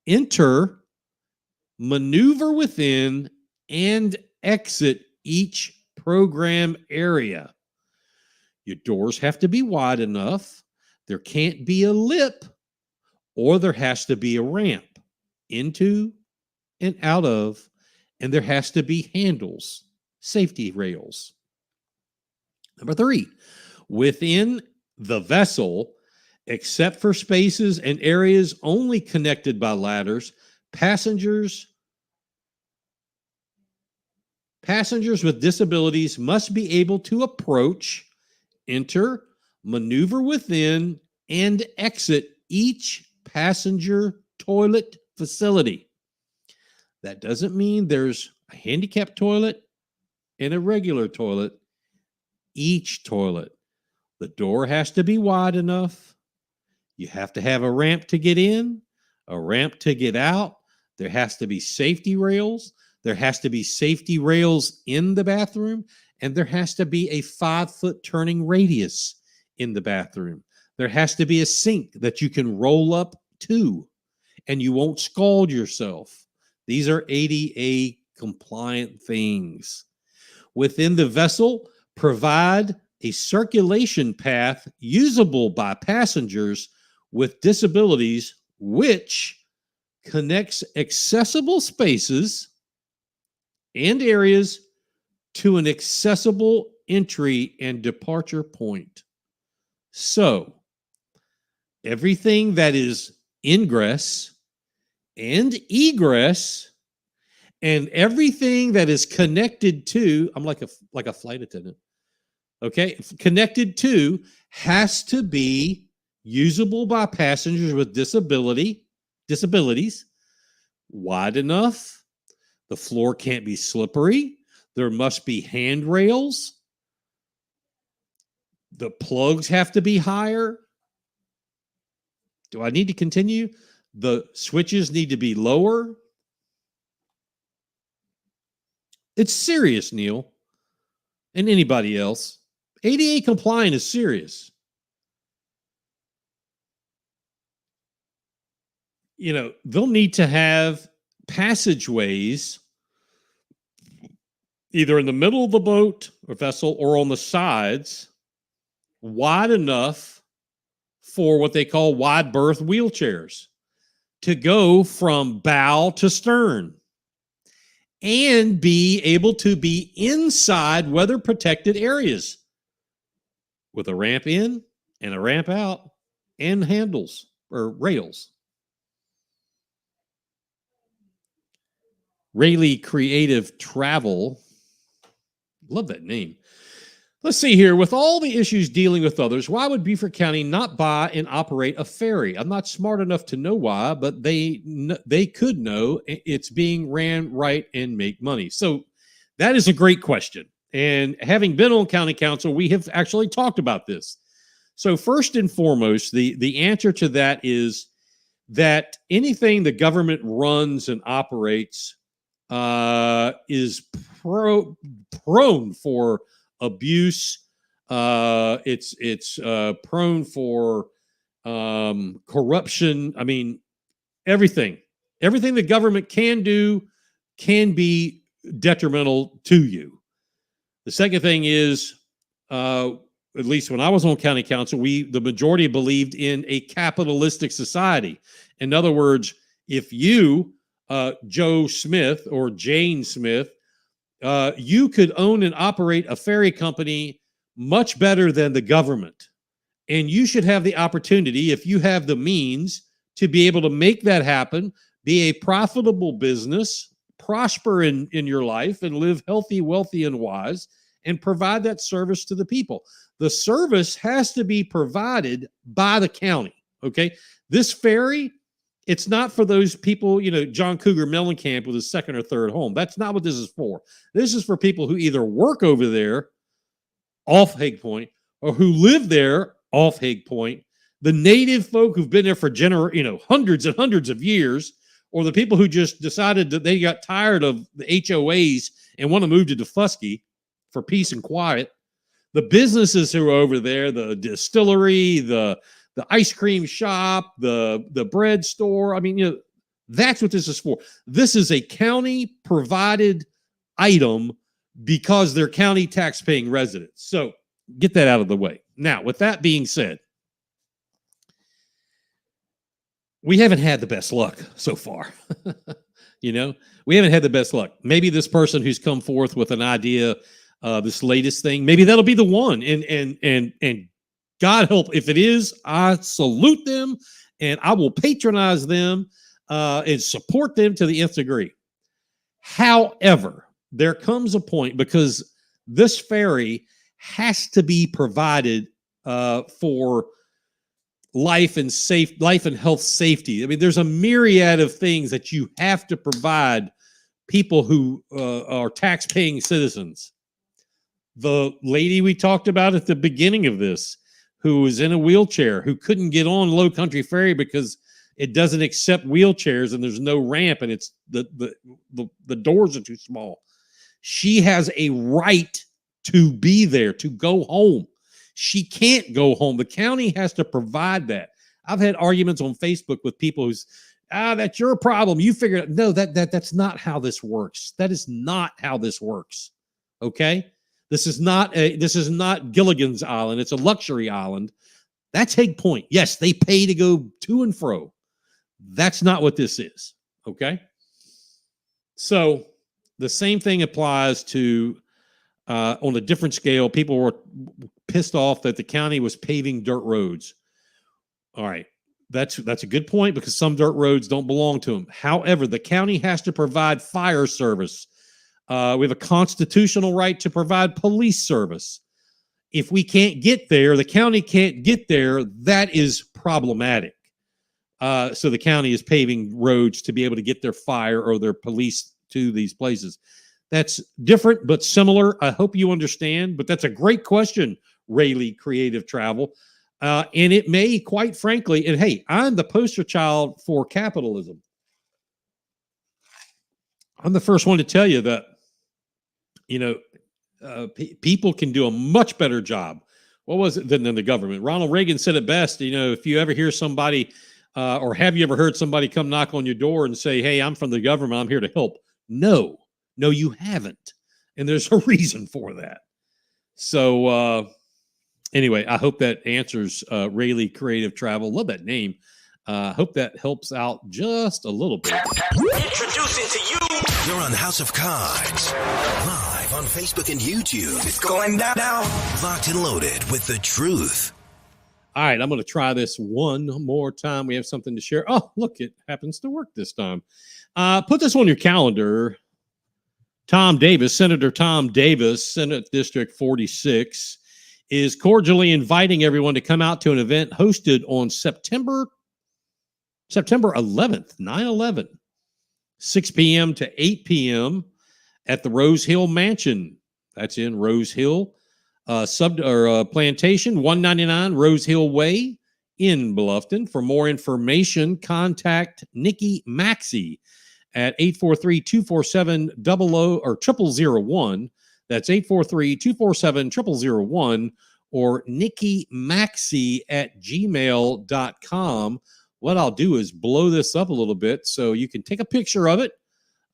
enter, maneuver within, and exit each program area. Your doors have to be wide enough. There can't be a lip, or there has to be a ramp into and out of, and there has to be handles, safety rails. Number 3, within the vessel, except for spaces and areas only connected by ladders, passengers with disabilities must be able to approach, enter, maneuver within, and exit each passenger toilet facility. That doesn't mean there's a handicapped toilet and a regular toilet. Each toilet. The door has to be wide enough. You have to have a ramp to get in, a ramp to get out. There has to be safety rails. There has to be safety rails in the bathroom, and there has to be a 5-foot turning radius in the bathroom. There has to be a sink that you can roll up to, and you won't scald yourself. These are ADA compliant things. Within the vessel, provide a circulation path usable by passengers with disabilities, which connects accessible spaces and areas to an accessible entry and departure point. So, everything that is ingress and egress and everything that is connected to, I'm like a flight attendant. Okay, connected to has to be usable by passengers with disabilities, wide enough. The floor can't be slippery. There must be handrails. The plugs have to be higher. Do I need to continue? The switches need to be lower. It's serious, Neil, and anybody else. ADA compliant is serious. You know, they'll need to have passageways either in the middle of the boat or vessel or on the sides wide enough for what they call wide berth wheelchairs to go from bow to stern and be able to be inside weather protected areas with a ramp in and a ramp out and handles or rails. Rayleigh Creative Travel. Love that name. Let's see here. With all the issues dealing with others, why would Beaufort County not buy and operate a ferry? I'm not smart enough to know why, but they could know it's being ran right and make money. So that is a great question. And having been on county council, we have actually talked about this. So first and foremost, the answer to that is that anything the government runs and operates is prone for abuse. It's prone for corruption. I mean, everything the government can do can be detrimental to you. The second thing is, at least when I was on county council, the majority believed in a capitalistic society. In other words, if you, Joe Smith or Jane Smith, you could own and operate a ferry company much better than the government. And you should have the opportunity, if you have the means, to be able to make that happen, be a profitable business, prosper in your life, and live healthy, wealthy, and wise, and provide that service to the people. The service has to be provided by the county, okay? This ferry, it's not for those people, you know, John Cougar Mellencamp with his second or third home. That's not what this is for. This is for people who either work over there off Hague Point or who live there off Hague Point, the native folk who've been there for hundreds and hundreds of years, or the people who just decided that they got tired of the HOAs and want to move to Daufuskie for peace and quiet. The businesses who are over there, the distillery, the ice cream shop, the bread store. I mean, you know, that's what this is for. This is a county provided item because they're county tax paying residents. So get that out of the way. Now, with that being said, we haven't had the best luck so far. You know, we haven't had the best luck. Maybe this person who's come forth with an idea, this latest thing, maybe that'll be the one. And God help, if it is, I salute them and I will patronize them and support them to the nth degree. However, there comes a point, because this ferry has to be provided for life and health safety. I mean, there's a myriad of things that you have to provide people who are tax-paying citizens. The lady we talked about at the beginning of this, who was in a wheelchair, who couldn't get on Low Country Ferry because it doesn't accept wheelchairs and there's no ramp and it's the doors are too small. She has a right to be there, to go home. She can't go home. The county has to provide that. I've had arguments on Facebook with people who's, that's your problem. You figure it out. No, that's not how this works. That is not how this works. Okay? This is not Gilligan's Island. It's a luxury island. That's Hague Point. Yes, they pay to go to and fro. That's not what this is. Okay? So The same thing applies to, on a different scale, people were pissed off that the county was paving dirt roads. All right. That's a good point because some dirt roads don't belong to them. However, the county has to provide fire service. We have a constitutional right to provide police service. If we can't get there, the county can't get there, that is problematic. So the county is paving roads to be able to get their fire or their police to these places. That's different but similar. I hope you understand, but that's a great question, Rayleigh Creative Travel. And it may, quite frankly, and hey, I'm the poster child for capitalism. I'm the first one to tell you that, people can do a much better job. What was it than the government? Ronald Reagan said it best. If you ever hear somebody, or have you ever heard somebody come knock on your door and say, "Hey, I'm from the government. I'm here to help." No, you haven't. And there's a reason for that. So, anyway, I hope that answers Rayleigh Creative Travel. Love that name. Hope that helps out just a little bit. Introducing to you. You're on House of Cards. Live on Facebook and YouTube. It's going down. Locked and loaded with the truth. All right, I'm going to try this one more time. We have something to share. Oh, look, it happens to work this time. Put this on your calendar. Senator Tom Davis, Senate District 46, is cordially inviting everyone to come out to an event hosted on September 11th, 9/11, 6 p.m. to 8 p.m. at the Rose Hill Mansion. That's in Rose Hill, Plantation, 199 Rose Hill Way in Bluffton. For more information, contact Nikki Maxey at 843-247-00 or 0001. That's 843-247-0001 or Nikki Maxey at gmail.com. What I'll do is blow this up a little bit so you can take a picture of it.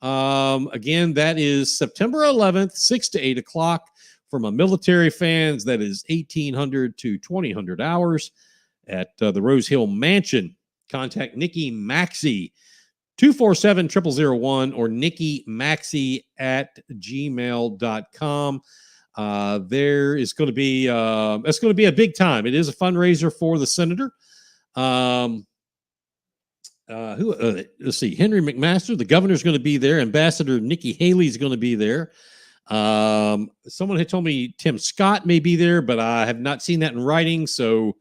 Again, that is September 11th, 6 to 8 o'clock. For my military fans, that is 1,800 to 2,000 hours at the Rose Hill Mansion. Contact Nikki Maxey, 247-0001 or Nikki Maxey at gmail.com. There is going to be, that's going to be a big time. It is a fundraiser for the senator. Let's see, Henry McMaster, the governor's going to be there. Ambassador Nikki Haley is going to be there. Someone had told me Tim Scott may be there, but I have not seen that in writing, so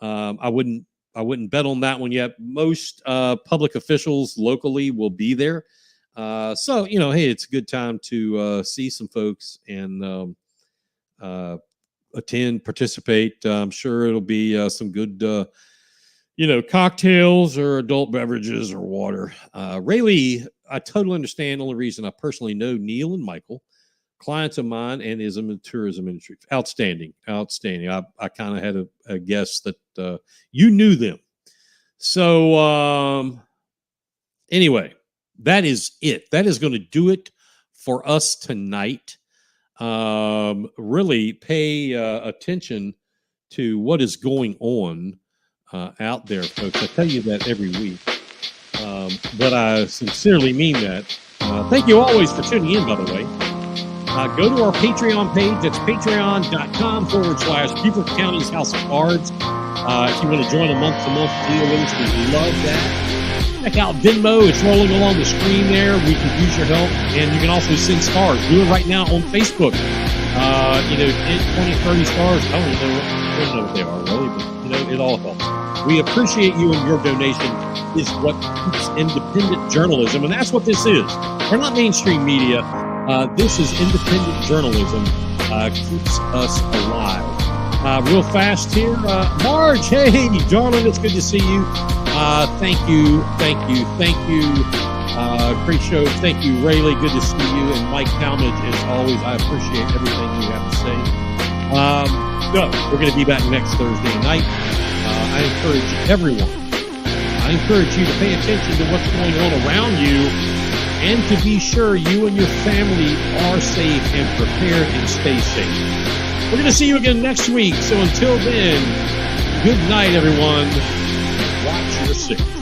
I wouldn't bet on that one yet. Most public officials locally will be there. So, hey, it's a good time to see some folks and attend, participate. I'm sure it'll be some good, cocktails or adult beverages or water. Rayleigh, I totally understand. Only reason I personally know Neil and Michael, clients of mine, and is in the tourism industry. Outstanding. I kind of had a guess that you knew them. So anyway, that is it. That is going to do it for us tonight. Really pay attention to what is going on out there, folks. I tell you that every week. But I sincerely mean that. Thank you always for tuning in, by the way. Go to our Patreon page. That's patreon.com/Beaufort County's House of Cards. If you want to join a month-to-month deal with us, we love that. Check out Venmo. It's rolling along the screen there. We can use your help. And you can also send stars. Do it right now on Facebook. 10, 20, 30 stars. I don't know what they are, really, but, it all helps. We appreciate you, and your donation is what keeps independent journalism. And that's what this is. We're not mainstream media. This is independent journalism, keeps us alive. Real fast here. Marge, hey, darling, it's good to see you. Thank you. Great show. Thank you, Rayleigh. Good to see you. And Mike Talmadge, as always, I appreciate everything you have to say. We're going to be back next Thursday night. I encourage you to pay attention to what's going on around you and to be sure you and your family are safe and prepared and stay safe. We're going to see you again next week. So until then, good night, everyone. Watch your six.